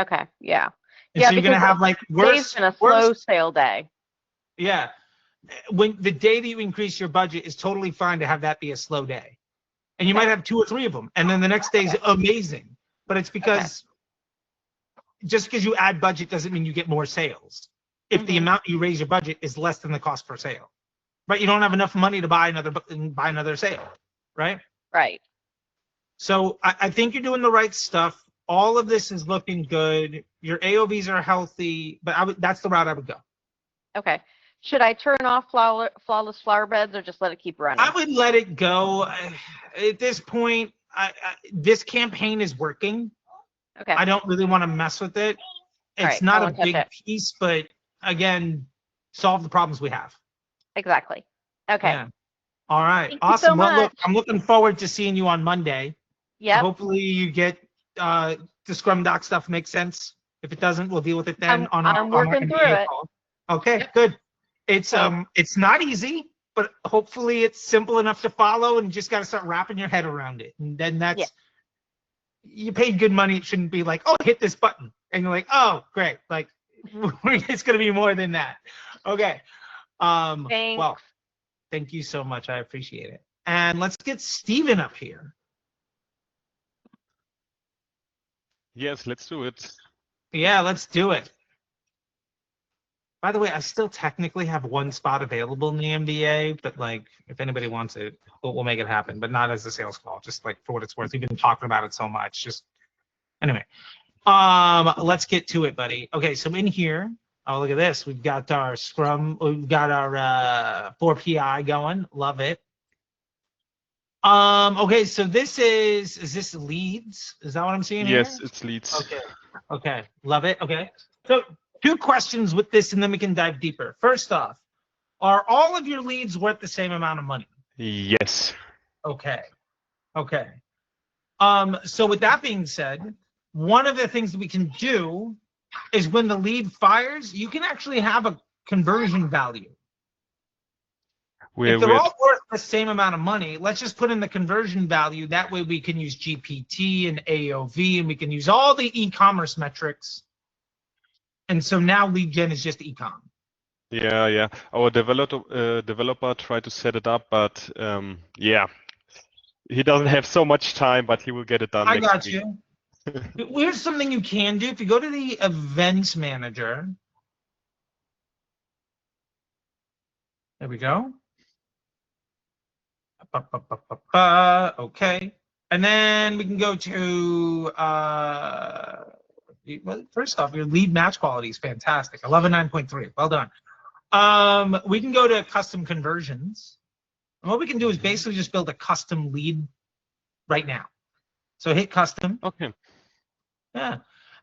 Okay. Yeah. And so you're going to have like today's been a slow sale day. Yeah. When the day that you increase your budget is totally fine to have that be a slow day. And you might have 2 or 3 of them. And then the next day is amazing. But it's because just because you add budget doesn't mean you get more sales. If the amount you raise your budget is less than the cost per sale, right? You don't have enough money to buy another sale, right? Right. So I think you're doing the right stuff. All of this is looking good. Your AOVs are healthy, but that's the route I would go. Okay. Should I turn off flawless flower beds or just let it keep running? I would let it go. At this point, this campaign is working. Okay. I don't really want to mess with it. It's not a big piece, but again, solve the problems we have. Exactly. Okay. Yeah. All right. Thank awesome. You so well, much. look, I'm looking forward to seeing you on Monday. Yeah. Hopefully you get the Scrum Doc stuff makes sense. If it doesn't, we'll deal with it then I'm working through it. Call. Okay, good. It's not easy, but hopefully it's simple enough to follow, and you just got to start wrapping your head around it. And then that's you paid good money. It shouldn't be like, oh, hit this button, and you're like, oh, great. Like it's going to be more than that. Okay. Thanks. Well, thank you so much. I appreciate it. And let's get Steven up here. Yes, let's do it. Yeah, let's do it. By the way, I still technically have 1 spot available in the MBA, but like if anybody wants it, we'll make it happen, but not as a sales call, just like for what it's worth. We've been talking about it so much. Just anyway. Let's get to it, buddy. Okay, so in here, oh, look at this. We've got our Scrum, we've got our 4PI going. Love it. Okay, so this is this leads? Is that what I'm seeing here? Yes, it's leads. Okay, love it. Okay, so 2 questions with this, and then we can dive deeper. First off, are all of your leads worth the same amount of money? Yes. Okay. So with that being said, one of the things that we can do is when the lead fires, you can actually have a conversion value. If they're all worth the same amount of money, let's just put in the conversion value. That way we can use GPT and AOV, and we can use all the e-commerce metrics. And so now lead gen is just e-com. Yeah. Our developer tried to set it up, but yeah, he doesn't have so much time, but he will get it done. I next got week. you. Here's something you can do. If you go to the events manager, there we go. Okay. And then we can go to, well, first off, your lead match quality is fantastic. 11.9.3. Well done. We can go to custom conversions. And what we can do is basically just build a custom lead right now. So hit custom. Okay. Yeah.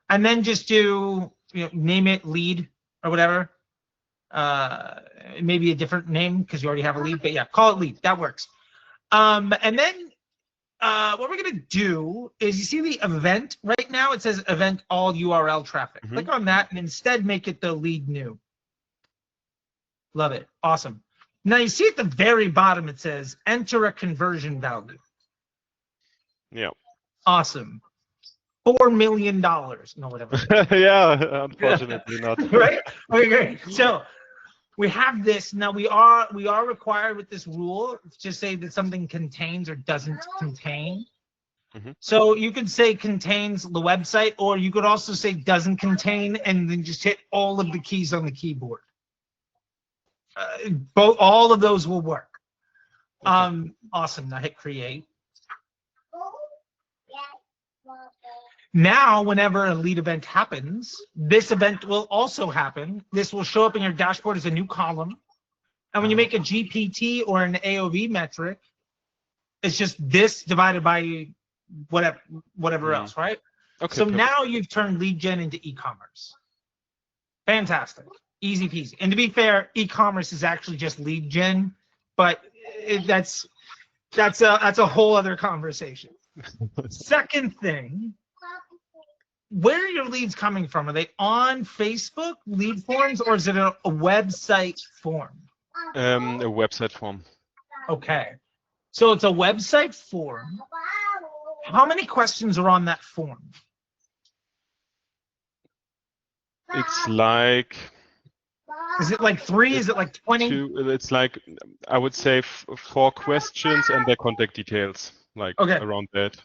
And then just do, name it lead or whatever. Maybe a different name because you already have a lead, but yeah, call it lead. That works. And then what we're gonna do is, you see the event right now? It says event all URL traffic. Mhm. Click on that and instead make it the lead new. Love it. Awesome. Now you see at the very bottom it says enter a conversion value. Yeah. Awesome. $4 million. No, whatever. Yeah, unfortunately not. Right? Okay, great. So we have this. Now we are required with this rule to say that something contains or doesn't contain. Mhm. So you could say contains the website, or you could also say doesn't contain, and then just hit all of the keys on the keyboard. All of those will work. Okay. Awesome. Now hit create. Now, whenever a lead event happens, this event will also happen. This will show up in your dashboard as a new column. And when you make a GPT or an AOV metric, it's just this divided by whatever else, right? Okay. So perfect. now you've turned lead gen into e-commerce. Fantastic. Easy peasy. And to be fair, e-commerce is actually just lead gen, but that's a whole other conversation. Second thing, where are your leads coming from? Are they on Facebook lead forms, or is it a website form? A website form. Okay. So it's a website form. How many questions are on that form? It's like Is it like 3? Is it like 20? it's like, I would say 4 questions and their contact details, like Okay. around that.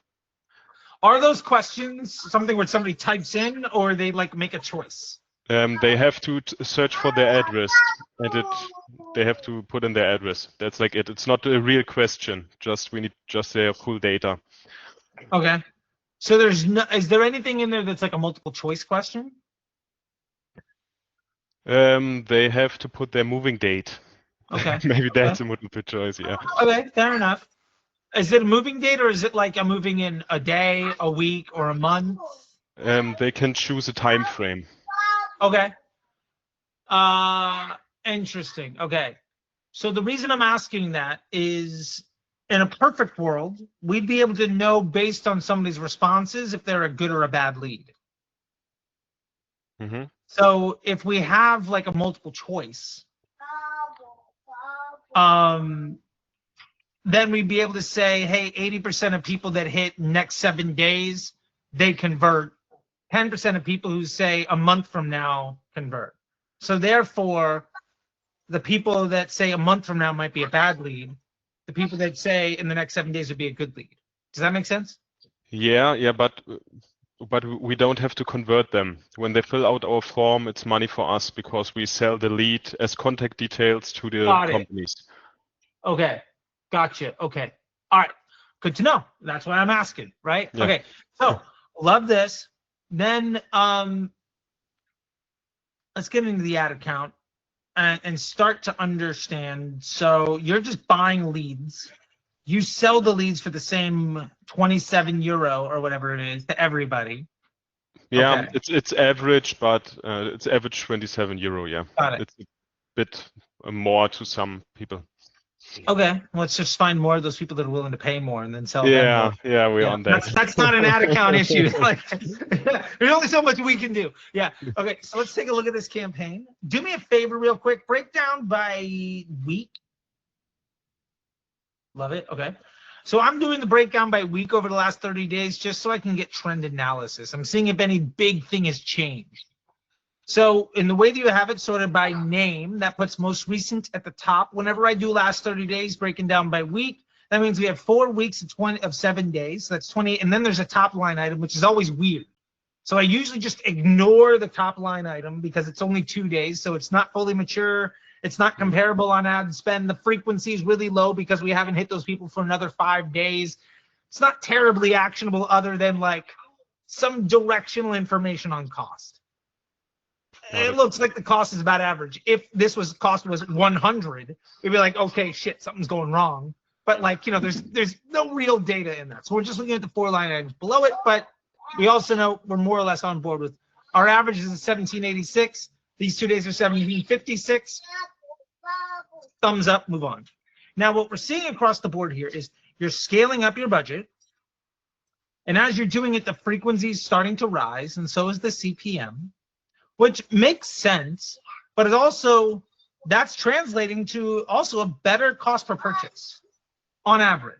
Are those questions something where somebody types in, or they like make a choice? They have to search for their address, and they have to put in their address. That's like it. It's not a real question. We need just their full data. Okay. So is there anything in there that's like a multiple choice question? They have to put their moving date. Okay. Maybe that's a multiple choice. Yeah. Okay, fair enough. Is it a moving date, or is it like I'm moving in a day, a week, or a month? They can choose a time frame. Okay. Interesting. Okay. So the reason I'm asking that is, in a perfect world, we'd be able to know based on somebody's responses if they're a good or a bad lead. Mm-hmm. So if we have like a multiple choice, then we'd be able to say, hey, 80% of people that hit next 7 days, they convert. 10% of people who say a month from now convert. So therefore, the people that say a month from now might be a bad lead. The people that say in the next 7 days would be a good lead. Does that make sense? Yeah, but we don't have to convert them. When they fill out our form, it's money for us because we sell the lead as contact details to the companies. Okay, gotcha. Okay, all right, good to know. That's why I'm asking, right? Yeah. Okay, so love this. Then let's get into the ad account and start to understand. So you're just buying leads. You sell the leads for the same 27 euro or whatever it is to everybody. Yeah, Okay. it's average, but it's average 27 euro. Yeah, Got it. it's a bit more to some people. Okay, let's just find more of those people that are willing to pay more and then sell them more. Yeah, we're on that. That's not an ad account issue. Like, there's only so much we can do. Yeah. Okay, so let's take a look at this campaign. Do me a favor real quick. Break down by week. Love it. Okay. So I'm doing the breakdown by week over the last 30 days just so I can get trend analysis. I'm seeing if any big thing has changed. So in the way that you have it sorted by name, that puts most recent at the top. Whenever I do last 30 days breaking down by week, that means we have 4 weeks of 7 days. So that's 20. And then there's a top line item, which is always weird. So I usually just ignore the top line item because it's only 2 days. So it's not fully mature. It's not comparable on ad spend. The frequency is really low because we haven't hit those people for another 5 days. It's not terribly actionable other than like some directional information on cost. It looks like the cost is about average. If this cost was 100, we'd be like, okay, shit, something's going wrong. But like, you know, there's no real data in that. So we're just looking at the 4 line items below it. But we also know we're more or less on board with our average is 1786. These 2 days are 1756. Thumbs up, move on. Now, what we're seeing across the board here is you're scaling up your budget. And as you're doing it, the frequency is starting to rise, and so is the CPM, which makes sense, but it also, that's translating to also a better cost per purchase on average.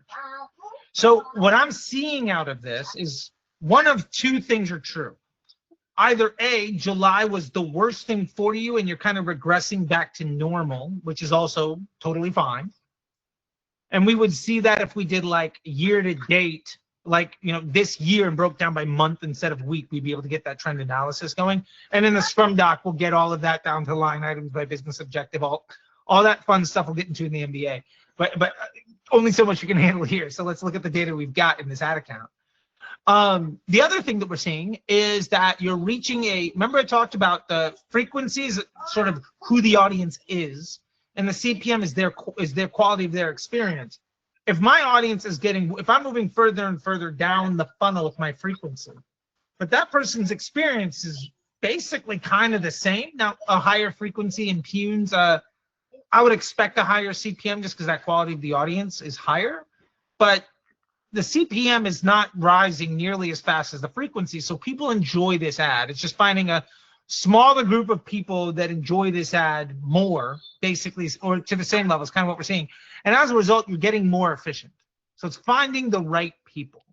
So what I'm seeing out of this is one of two things are true. Either A, July was the worst thing for you and you're kind of regressing back to normal, which is also totally fine. And we would see that if we did like year to date, like, you know, this year and broke down by month instead of week, we'd be able to get that trend analysis going. And in the Scrum doc, we'll get all of that down to line items by business objective, all that fun stuff we'll get into in the MBA. But only so much you can handle here. So let's look at the data we've got in this ad account. The other thing that we're seeing is that you're reaching remember I talked about the frequencies, sort of who the audience is, and the CPM is their quality of their experience. If my audience is if I'm moving further and further down the funnel with my frequency, but that person's experience is basically kind of the same. Now, a higher frequency impugns, I would expect a higher CPM just because that quality of the audience is higher, but the CPM is not rising nearly as fast as the frequency. So people enjoy this ad. It's just finding a smaller group of people that enjoy this ad more, basically, or to the same level is kind of what we're seeing. And as a result, you're getting more efficient. So it's finding the right people.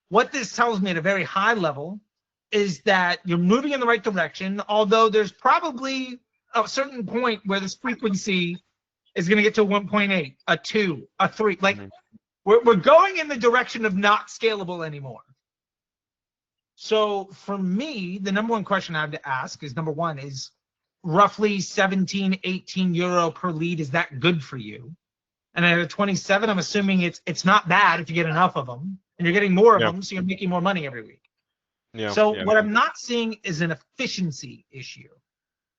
What this tells me at a very high level is that you're moving in the right direction, although there's probably a certain point where this frequency is going to get to 1.8, a 2, a 3. Like, we're going in the direction of not scalable anymore. So for me, the number one question I have to ask is, number one, is roughly 17, 18 euro per lead, is that good for you? And at a 27, I'm assuming it's not bad if you get enough of them, and you're getting more of them, so you're making more money every week. What I'm not seeing is an efficiency issue,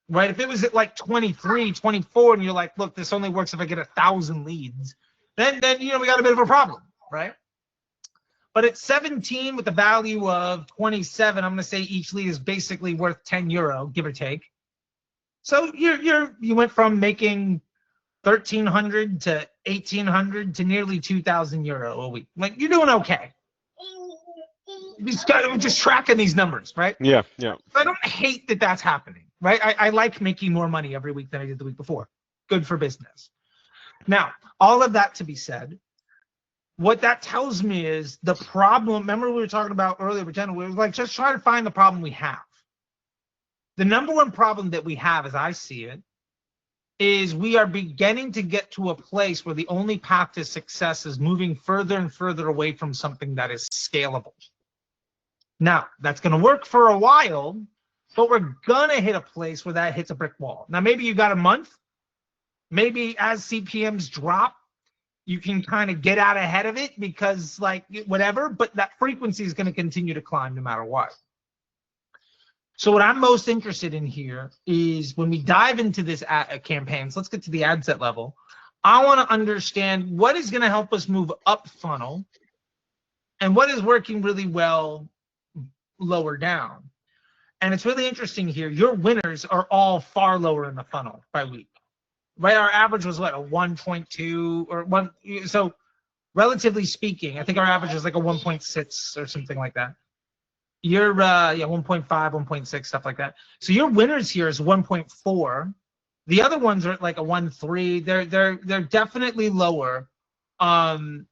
right? If it was at like 23, 24, and you're like, look, this only works if I get 1,000 leads, then you know, we got a bit of a problem, right? But at 17 with the value of 27, I'm going to say each lead is basically worth 10 euro, give or take. So you went from making 1,300 to 1,800 to nearly 2,000 euro a week. Like, you're doing okay. Just tracking these numbers, right? Yeah. I don't hate that that's happening, right? I like making more money every week than I did the week before. Good for business. Now, all of that to be said, what that tells me is the problem. Remember we were talking about earlier, we were like, just try to find the problem we have. The number one problem that we have, as I see it, is we are beginning to get to a place where the only path to success is moving further and further away from something that is scalable. Now, that's going to work for a while, but we're going to hit a place where that hits a brick wall. Now, maybe you got a month. Maybe as CPMs drop, you can kind of get out ahead of it because, like, whatever, but that frequency is going to continue to climb no matter what. So what I'm most interested in here is when we dive into this campaigns, let's get to the ad set level. I want to understand what is going to help us move up funnel and what is working really well lower down. And it's really interesting here. Your winners are all far lower in the funnel by week. Right, our average was what, a 1.2 or 1. So relatively speaking, I think our average is like a 1.6 or something like that. You're 1.5, 1.6, stuff like that. So your winners here is 1.4. The other ones are like a 1.3. They're definitely lower on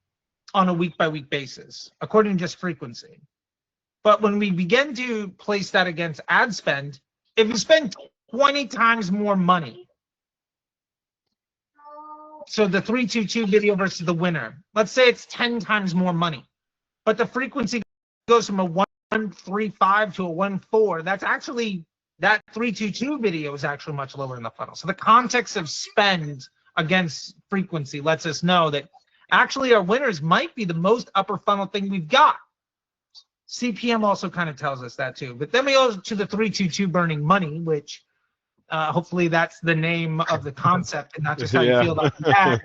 a week by week basis, according to just frequency. But when we begin to place that against ad spend, if you spend 20 times more money, so the 322 video versus the winner, let's say it's 10 times more money, but the frequency goes from a 1.35 to a 1.4. That's actually, that 322 video is actually much lower in the funnel. So the context of spend against frequency lets us know that actually our winners might be the most upper funnel thing we've got. CPM also kind of tells us that too. But then we go to the 322 burning money, which hopefully that's the name of the concept and not just how you feel about the ad.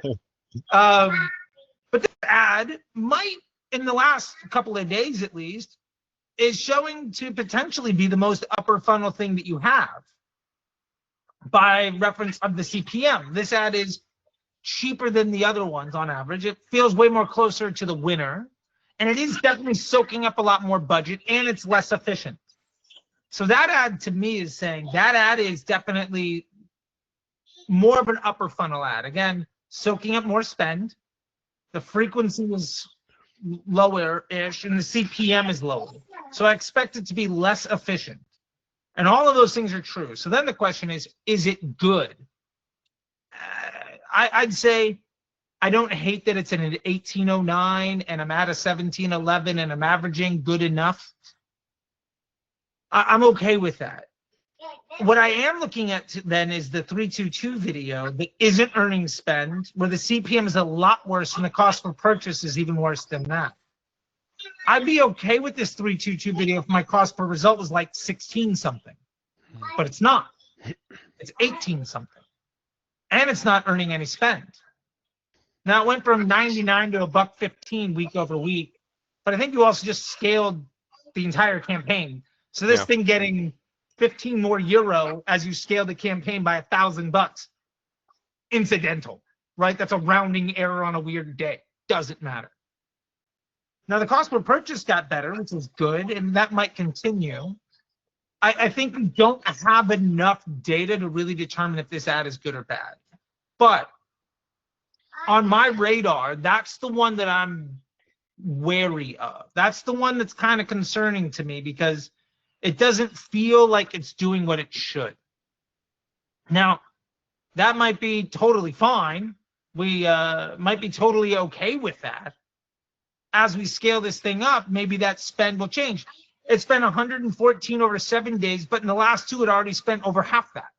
But this ad might, in the last couple of days at least, is showing to potentially be the most upper funnel thing that you have by reference of the CPM. This ad is cheaper than the other ones on average. It feels way more closer to the winner. And it is definitely soaking up a lot more budget, and it's less efficient. So that ad to me is saying that ad is definitely more of an upper funnel ad. Again, soaking up more spend. The frequency is lower-ish, and the CPM is lower. So I expect it to be less efficient. And all of those things are true. So then the question is it good? I'd say I don't hate that it's in an 1809 and I'm at a 1711 and I'm averaging good enough. I'm okay with that. What I am looking at then is the 322 video that isn't earning spend, where the CPM is a lot worse and the cost per purchase is even worse than that. I'd be okay with this 322 video if my cost per result was like 16 something, but it's not. It's 18 something, and it's not earning any spend. Now it went from 99 to $1.15 week over week, but I think you also just scaled the entire campaign. So this thing getting 15 more euro as you scale the campaign by $1,000, incidental, right? That's a rounding error on a weird day. Doesn't matter. Now the cost per purchase got better, which is good, and that might continue. I think we don't have enough data to really determine if this ad is good or bad. But on my radar, that's the one that I'm wary of. That's the one that's kind of concerning to me because it doesn't feel like it's doing what it should. Now, that might be totally fine. We might be totally okay with that. As we scale this thing up, maybe that spend will change. It spent 114 over 7 days, but in the last two, it already spent over half that,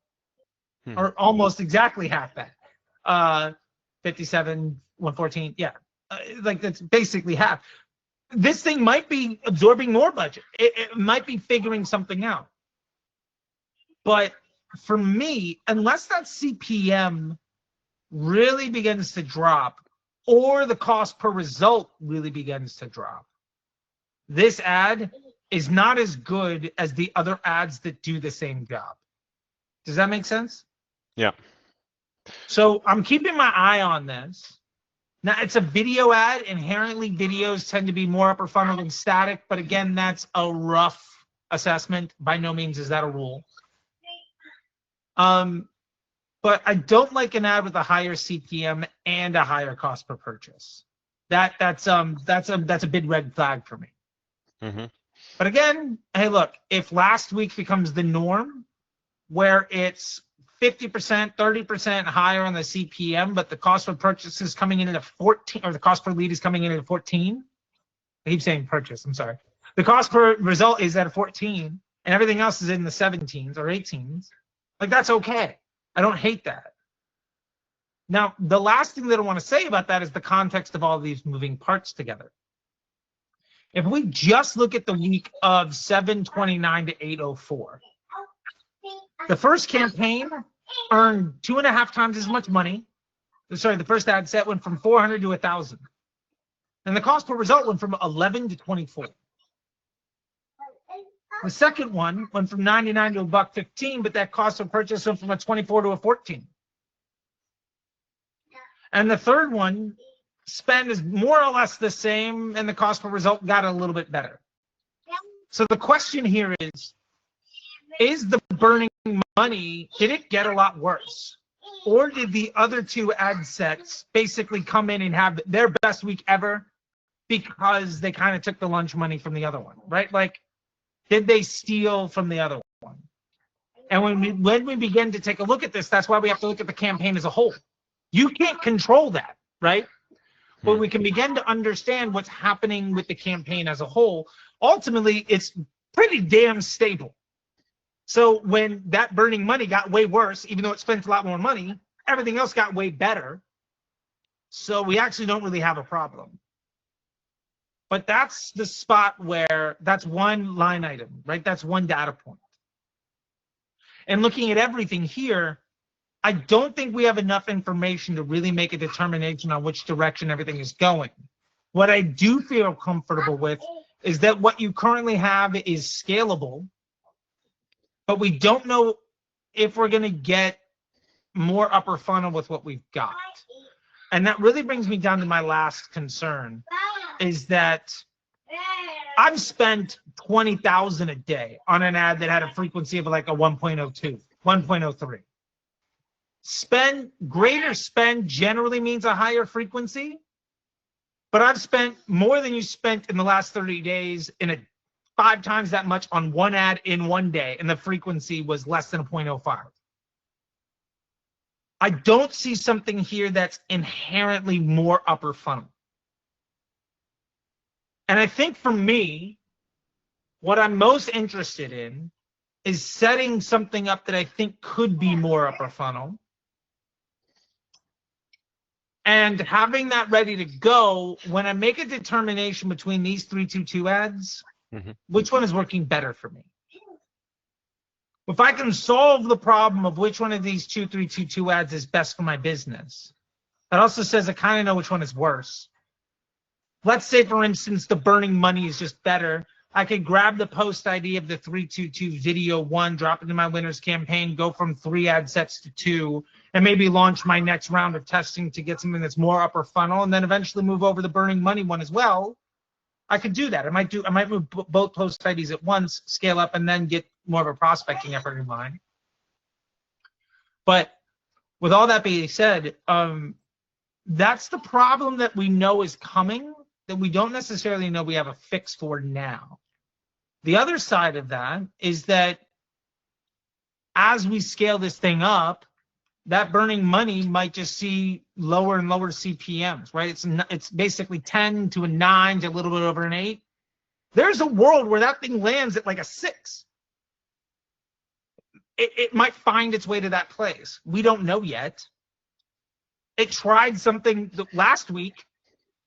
or almost exactly half that. 57, 114, yeah, like that's basically half. This thing might be absorbing more budget. It might be figuring something out. But for me, unless that CPM really begins to drop or the cost per result really begins to drop, this ad is not as good as the other ads that do the same job. Does that make sense? Yeah. So I'm keeping my eye on this. Now, it's a video ad. Inherently, videos tend to be more upper funnel than static. But again, that's a rough assessment. By no means is that a rule. But I don't like an ad with a higher CPM and a higher cost per purchase. That's a big red flag for me. Mm-hmm. But again, hey, look, if last week becomes the norm, where it's 50%, 30% higher on the CPM, but the cost per purchase is coming in at 14, or the cost per lead is coming in at 14. I keep saying purchase, I'm sorry. The cost per result is at 14, and everything else is in the 17s or 18s. Like, that's okay. I don't hate that. Now, the last thing that I want to say about that is the context of all these moving parts together. If we just look at the week of 7/29 to 8/04, the first campaign earned 2.5 times as much money. Sorry, the first ad set went from 400 to 1,000. And the cost per result went from 11 to 24. The second one went from 99 to $1.15, but that cost of purchase went from a 24 to a 14. And the third one, spend is more or less the same, and the cost per result got a little bit better. So the question here is the burning money, did it get a lot worse? Or did the other two ad sets basically come in and have their best week ever because they kind of took the lunch money from the other one, right? Like, did they steal from the other one? And when we begin to take a look at this, that's why we have to look at the campaign as a whole. You can't control that, right? But we can begin to understand what's happening with the campaign as a whole. Ultimately, it's pretty damn stable. So when that burning money got way worse, even though it spent a lot more money, everything else got way better. So we actually don't really have a problem. But that's the spot where that's one line item, right? That's one data point. And looking at everything here, I don't think we have enough information to really make a determination on which direction everything is going. What I do feel comfortable with is that what you currently have is scalable, but we don't know if we're going to get more upper funnel with what we've got. And that really brings me down to my last concern, is that I've spent $20,000 a day on an ad that had a frequency of like a 1.02, 1.03. Greater spend generally means a higher frequency, but I've spent more than you spent in the last 30 days in a 5 times that much on one ad in one day, and the frequency was less than a 0.05. I don't see something here that's inherently more upper funnel. And I think for me, what I'm most interested in is setting something up that I think could be more upper funnel and having that ready to go when I make a determination between these 322 ads, which one is working better for me. If I can solve the problem of which one of these 322 ads is best for my business, that also says I kind of know which one is worse. Let's say, for instance, the burning money is just better. I could grab the post ID of the 322 video 1, drop it in my winners campaign, go from 3 ad sets to 2, and maybe launch my next round of testing to get something that's more upper funnel, and then eventually move over the burning money one as well. I could do that. I might move both post IDs at once, scale up, and then get more of a prospecting effort in mind. But with all that being said, that's the problem that we know is coming, that we don't necessarily know we have a fix for now. The other side of that is that as we scale this thing up, that burning money might just see lower and lower CPMs, right? It's basically 10 to a 9 to a little bit over an 8. There's a world where that thing lands at like a 6. It might find its way to that place. We don't know yet. It tried something last week,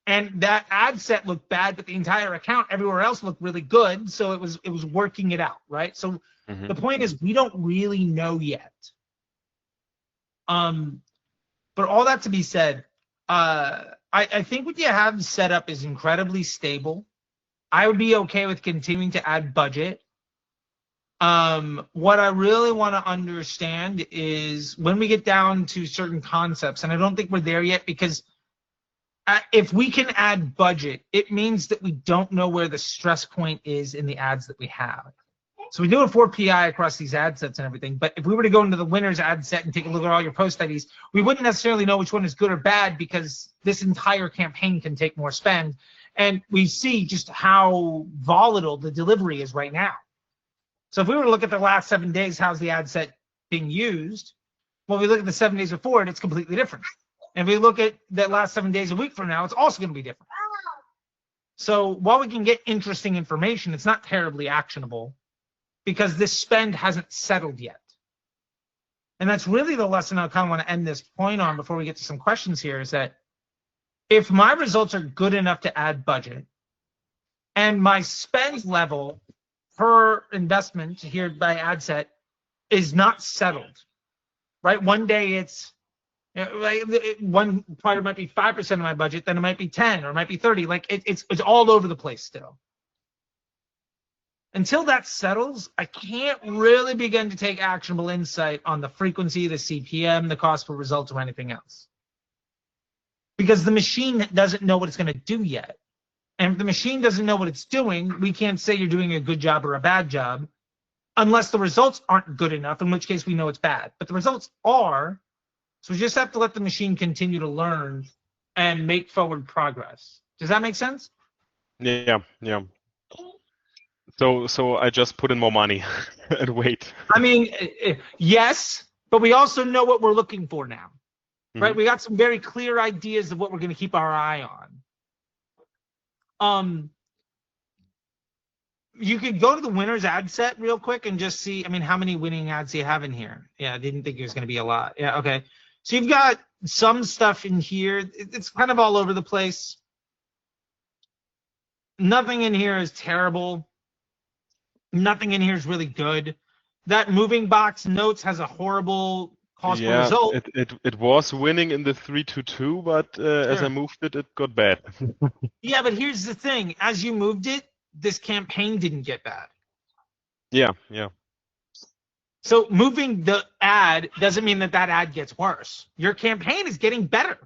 and that ad set looked bad, but the entire account everywhere else looked really good. So it was working it out, right? So the point is, we don't really know yet. But all that to be said, I think what you have set up is incredibly stable. I would be okay with continuing to add budget. What I really want to understand is when we get down to certain concepts, and I don't think we're there yet, because if we can add budget, it means that we don't know where the stress point is in the ads that we have. So we do a 4 PI across these ad sets and everything, but if we were to go into the winners ad set and take a look at all your post IDs, we wouldn't necessarily know which one is good or bad, because this entire campaign can take more spend. And we see just how volatile the delivery is right now. So if we were to look at the last 7 days, how's the ad set being used? Well, we look at the 7 days before it, it's completely different. And if we look at the last 7 days a week from now, it's also going to be different. So while we can get interesting information, it's not terribly actionable, because this spend hasn't settled yet. And that's really the lesson I kind of want to end this point on before we get to some questions here, is that if my results are good enough to add budget, and my spend level per investment here by ad set is not settled, right? One day it's, one part might be 5% of my budget, then it might be 10, or it might be 30. Like it's all over the place still. Until that settles, I can't really begin to take actionable insight on the frequency, the CPM, the cost per result, or anything else. Because the machine doesn't know what it's going to do yet. And if the machine doesn't know what it's doing, we can't say you're doing a good job or a bad job unless the results aren't good enough, in which case we know it's bad. But the results are, so we just have to let the machine continue to learn and make forward progress. Does that make sense? Yeah. So I just put in more money and wait. I mean, yes, but we also know what we're looking for now, right? We got some very clear ideas of what we're going to keep our eye on. You could go to the winners ad set real quick and just see, I mean, how many winning ads do you have in here? Yeah, I didn't think it was going to be a lot. Yeah, okay. So you've got some stuff in here. It's kind of all over the place. Nothing in here is terrible. Nothing in here is really good. That moving box notes has a horrible cost per result. It was winning in the 3-2, but as I moved it, it got bad. Yeah, but here's the thing. As you moved it, this campaign didn't get bad. Yeah. So moving the ad doesn't mean that ad gets worse. Your campaign is getting better.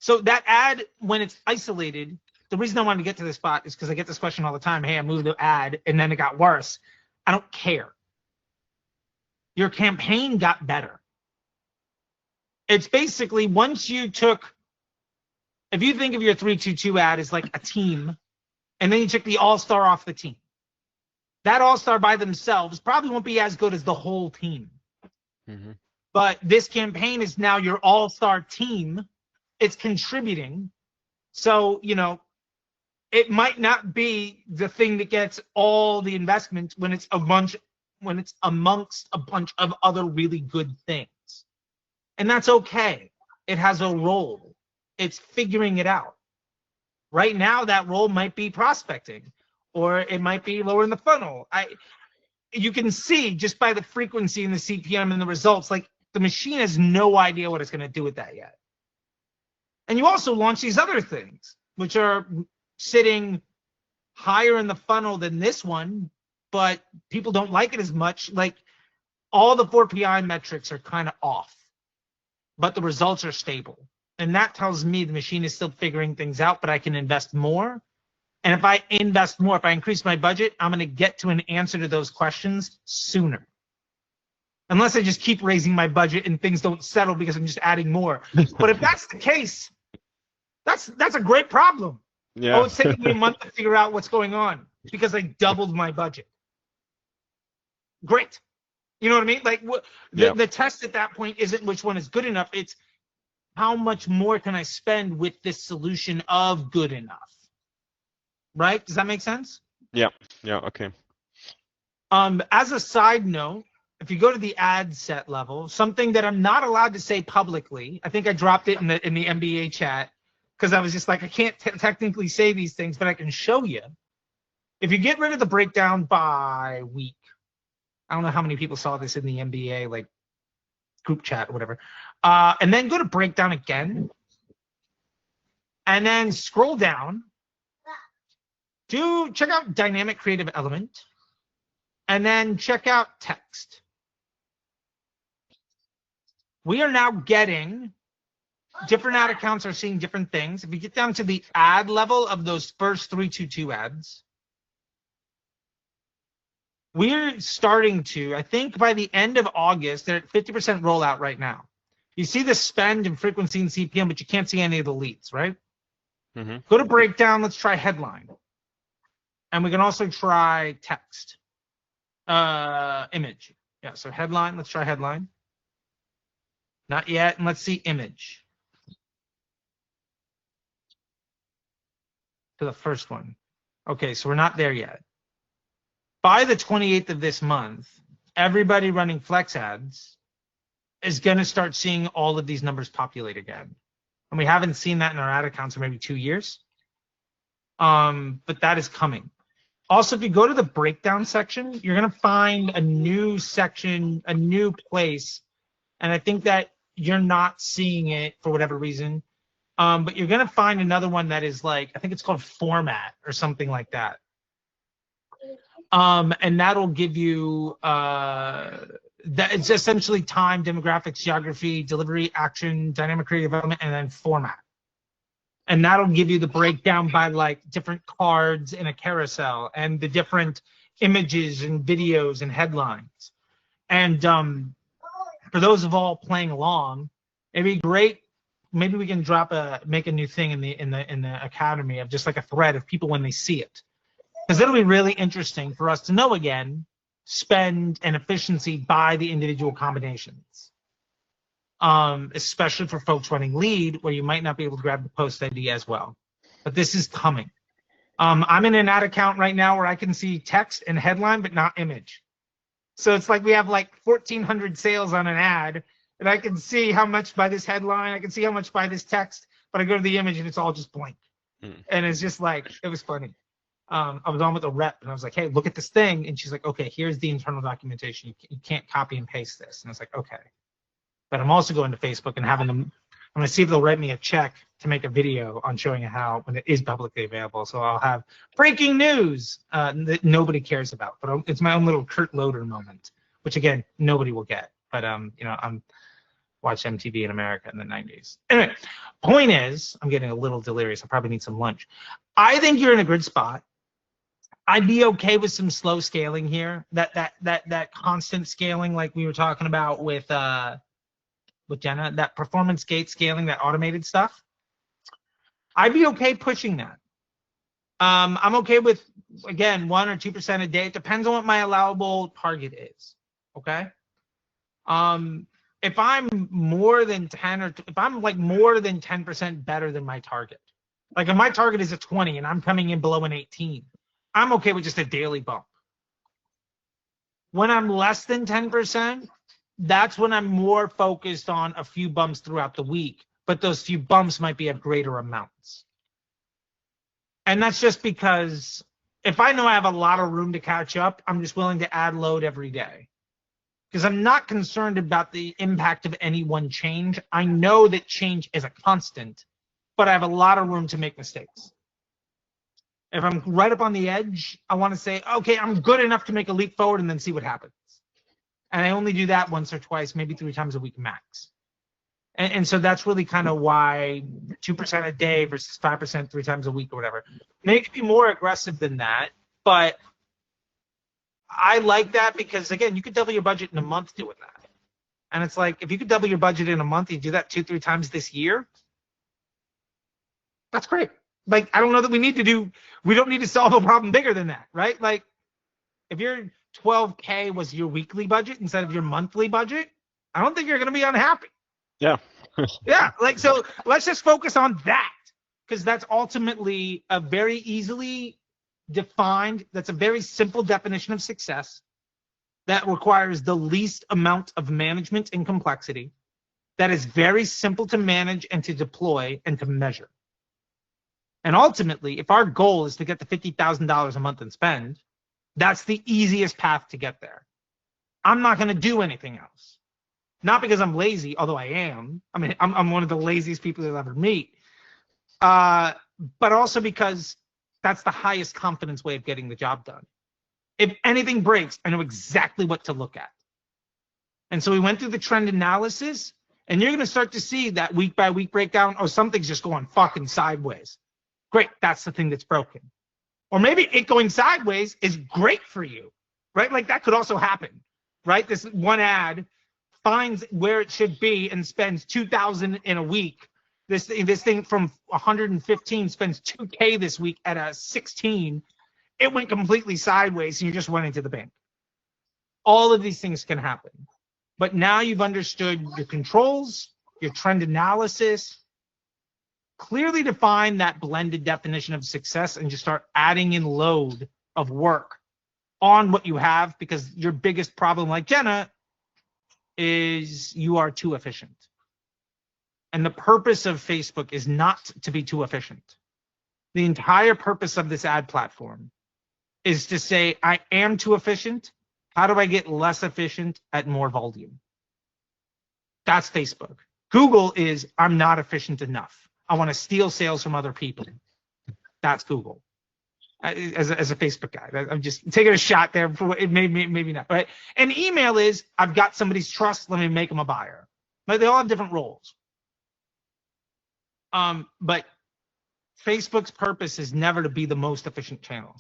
So that ad, when it's isolated, the reason I wanted to get to this spot is because I get this question all the time. Hey, I moved the ad and then it got worse. I don't care. Your campaign got better. It's basically once you took, if you think of your 322 ad as like a team, and then you took the all-star off the team, that all-star by themselves probably won't be as good as the whole team. Mhm. But this campaign is now your all-star team. It's contributing. So, you know, it might not be the thing that gets all the investment when it's amongst a bunch of other really good things. And that's okay. It has a role. It's figuring it out. Right now, that role might be prospecting, or it might be lower in the funnel. You can see just by the frequency and the CPM and the results, like the machine has no idea what it's going to do with that yet. And you also launch these other things, which are sitting higher in the funnel than this one, but people don't like it as much. Like all the 4PI metrics are kind of off, but the results are stable. And that tells me the machine is still figuring things out, but I can invest more. And if I invest more, if I increase my budget, I'm going to get to an answer to those questions sooner. Unless I just keep raising my budget and things don't settle because I'm just adding more. But if that's the case, that's a great problem. Yeah. Oh, it's taking me a month to figure out what's going on because I doubled my budget. Great. You know what I mean? Like the test at that point isn't which one is good enough. It's how much more can I spend with this solution of good enough? Right? Does that make sense? Yeah. Okay. As a side note, if you go to the ad set level, something that I'm not allowed to say publicly, I think I dropped it in the MBA chat because I was just like, I can't technically say these things, but I can show you. If you get rid of the breakdown by week, I don't know how many people saw this in the MBA like group chat or whatever, and then go to breakdown again, and then scroll down. Check out dynamic creative element, and then check out text. We are now getting different ad accounts are seeing different things. If you get down to the ad level of those first 322 ads, we're starting to, I think by the end of August, they're at 50% rollout right now. You see the spend and frequency and CPM, but you can't see any of the leads, right? Mm-hmm. Go to breakdown, let's try headline. And we can also try text, image. Yeah, so headline, let's try headline. Not yet, and let's see image. To the first one. Okay, so we're not there yet. By the 28th of this month, everybody running Flex ads is going to start seeing all of these numbers populate again. And we haven't seen that in our ad accounts for maybe 2 years. But that is coming. Also, if you go to the breakdown section, you're going to find a new section, a new place. And I think that you're not seeing it for whatever reason. But you're going to find another one that is like, I think it's called format or something like that. And that'll give you, that it's essentially time, demographics, geography, delivery, action, dynamic creative element, and then format. And that'll give you the breakdown by like different cards in a carousel and the different images and videos and headlines. And for those of all playing along, it'd be great. Maybe we can make a new thing in the academy of just like a thread of people when they see it. Because it'll be really interesting for us to know again, spend and efficiency by the individual combinations. Especially for folks running lead where you might not be able to grab the post ID as well. But this is coming. I'm in an ad account right now where I can see text and headline, but not image. So it's like we have like 1,400 sales on an ad, and I can see how much by this headline, I can see how much by this text, but I go to the image and it's all just blank. And it's just like, it was funny. I was on with a rep and I was like, hey, look at this thing. And she's like, okay, here's the internal documentation. You can't copy and paste this. And I was like, okay. But I'm also going to Facebook and having them, I'm going to see if they'll write me a check to make a video on showing how when it is publicly available. So I'll have breaking news that nobody cares about. But it's my own little Kurt Loder moment, which again, nobody will get. But, you know, watched MTV in America in the 90s. Anyway, point is, I'm getting a little delirious. I probably need some lunch. I think you're in a good spot. I'd be okay with some slow scaling here. That constant scaling, like we were talking about with Jenna, that performance gate scaling, that automated stuff. I'd be okay pushing that. I'm okay with, again, 1 or 2% a day. It depends on what my allowable target is. Okay. If I'm more than 10 or if I'm like more than 10% better than my target, like if my target is a 20 and I'm coming in below an 18, I'm okay with just a daily bump. When I'm less than 10%, that's when I'm more focused on a few bumps throughout the week, but those few bumps might be of greater amounts. And that's just because if I know I have a lot of room to catch up, I'm just willing to add load every day. Because I'm not concerned about the impact of any one change. I know that change is a constant, but I have a lot of room to make mistakes. If I'm right up on the edge, I want to say, okay, I'm good enough to make a leap forward and then see what happens. And I only do that once or twice, maybe 3 times a week max. And so that's really kind of why 2% a day versus 5% 3 times a week or whatever. Maybe be more aggressive than that, but I like that because, again, you could double your budget in a month doing that. And it's like, if you could double your budget in a month, you do that 2-3 times this year, that's great. Like, I don't know that we don't need to solve a problem bigger than that, right? Like, if your 12K was your weekly budget instead of your monthly budget, I don't think you're going to be unhappy. Yeah. Yeah, like, so let's just focus on that, because that's ultimately a very easily defined, that's a very simple definition of success that requires the least amount of management and complexity, that is very simple to manage and to deploy and to measure. And ultimately, if our goal is to get to $50,000 a month and spend, that's the easiest path to get there. I'm not going to do anything else. Not because I'm lazy, although I am. I mean, I'm one of the laziest people you'll ever meet. But also because that's the highest confidence way of getting the job done. If anything breaks, I know exactly what to look at. And so we went through the trend analysis, and you're going to start to see that week by week breakdown. Oh, something's just going fucking sideways. Great, that's the thing that's broken. Or maybe it going sideways is great for you, right? Like that could also happen, right? This one ad finds where it should be and spends 2,000 in a week. This thing from 115 spends 2K this week at a 16. It went completely sideways and you're just running to the bank. All of these things can happen. But now you've understood your controls, your trend analysis, clearly define that blended definition of success and just start adding in load of work on what you have, because your biggest problem, like Jenna, is you are too efficient. And the purpose of Facebook is not to be too efficient. The entire purpose of this ad platform is to say, I am too efficient. How do I get less efficient at more volume? That's Facebook. Google is, I'm not efficient enough. I want to steal sales from other people. That's Google. As a Facebook guy, I'm just taking a shot there. For it maybe not, right? And email is, I've got somebody's trust. Let me make them a buyer. But they all have different roles. But Facebook's purpose is never to be the most efficient channel.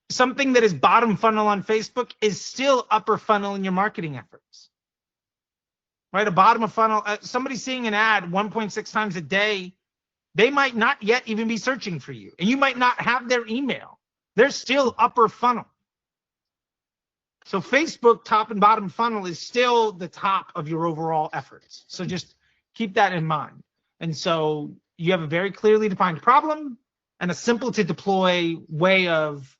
Something that is bottom funnel on Facebook is still upper funnel in your marketing efforts. Right? A bottom of funnel, somebody seeing an ad 1.6 times a day, they might not yet even be searching for you. And you might not have their email. They're still upper funnel. So Facebook top and bottom funnel is still the top of your overall efforts. So just keep that in mind. And so you have a very clearly defined problem and a simple to deploy way of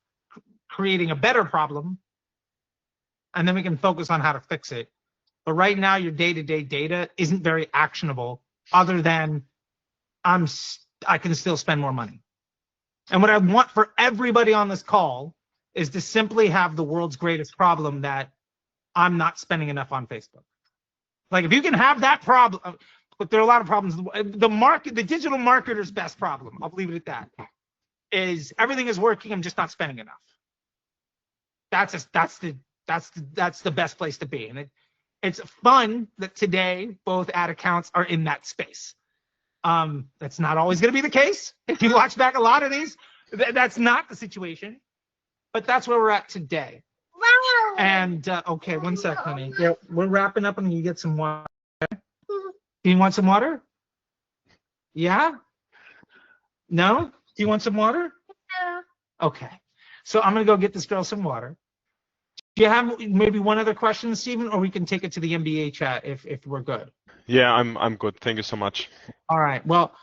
creating a better problem. And then we can focus on how to fix it. But right now, your day-to-day data isn't very actionable, other than I can still spend more money. And what I want for everybody on this call is to simply have the world's greatest problem, that I'm not spending enough on Facebook. Like, if you can have that problem, but there are a lot of problems. The digital marketer's best problem, I'll leave it at that, is everything is working, I'm just not spending enough. That's the best place to be. And it's fun that today both ad accounts are in that space. That's not always going to be the case. If you watch back a lot of these, that's not the situation. But that's where we're at today. And okay, one sec, honey. Yeah, we're wrapping up, and you get some water. Okay? Do you want some water? Yeah? No? Do you want some water? Yeah. Okay. So I'm gonna go get this girl some water. Do you have maybe one other question, Stephen, or we can take it to the MBA chat if we're good? Yeah, I'm good. Thank you so much. All right. Well,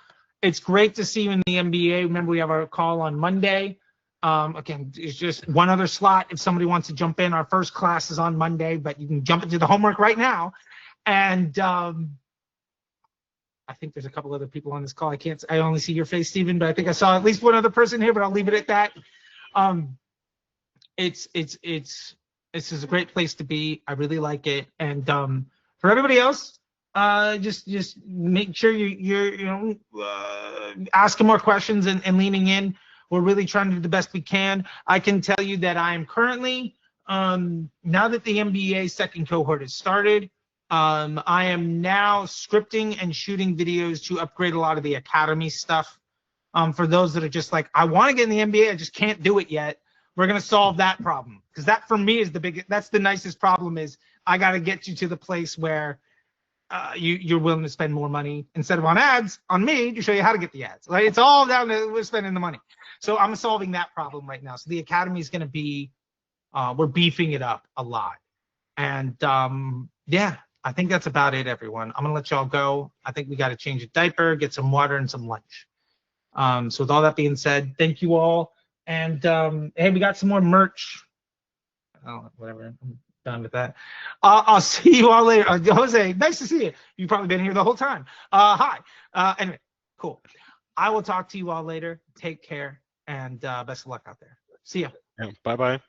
it's great to see you in the MBA. Remember, we have our call on Monday. Again, it's just one other slot if somebody wants to jump in. Our first class is on Monday, but you can jump into the homework right now. And I think there's a couple other people on this call. I only see your face, Stephen, but I think I saw at least one other person here, but I'll leave it at that. This is a great place to be. I really like it. And for everybody else, just make sure you're asking more questions and leaning in. We're really trying to do the best we can. I can tell you that I am currently, now that the MBA second cohort has started, I am now scripting and shooting videos to upgrade a lot of the academy stuff. For those that are just like, I want to get in the MBA, I just can't do it yet. We're going to solve that problem. Because that for me is that's the nicest problem is I got to get you to the place where you're willing to spend more money instead of on ads, on me to show you how to get the ads. Like, it's all down to we're spending the money. So I'm solving that problem right now. So the academy is going to be, we're beefing it up a lot. And yeah, I think that's about it, everyone. I'm going to let y'all go. I think we got to change a diaper, get some water and some lunch. So with all that being said, thank you all. And hey, we got some more merch. Oh, whatever. I'm done with that. I'll see you all later. Jose, nice to see you. You've probably been here the whole time. Hi. Anyway, cool. I will talk to you all later. Take care and best of luck out there. See ya. Yeah, bye-bye.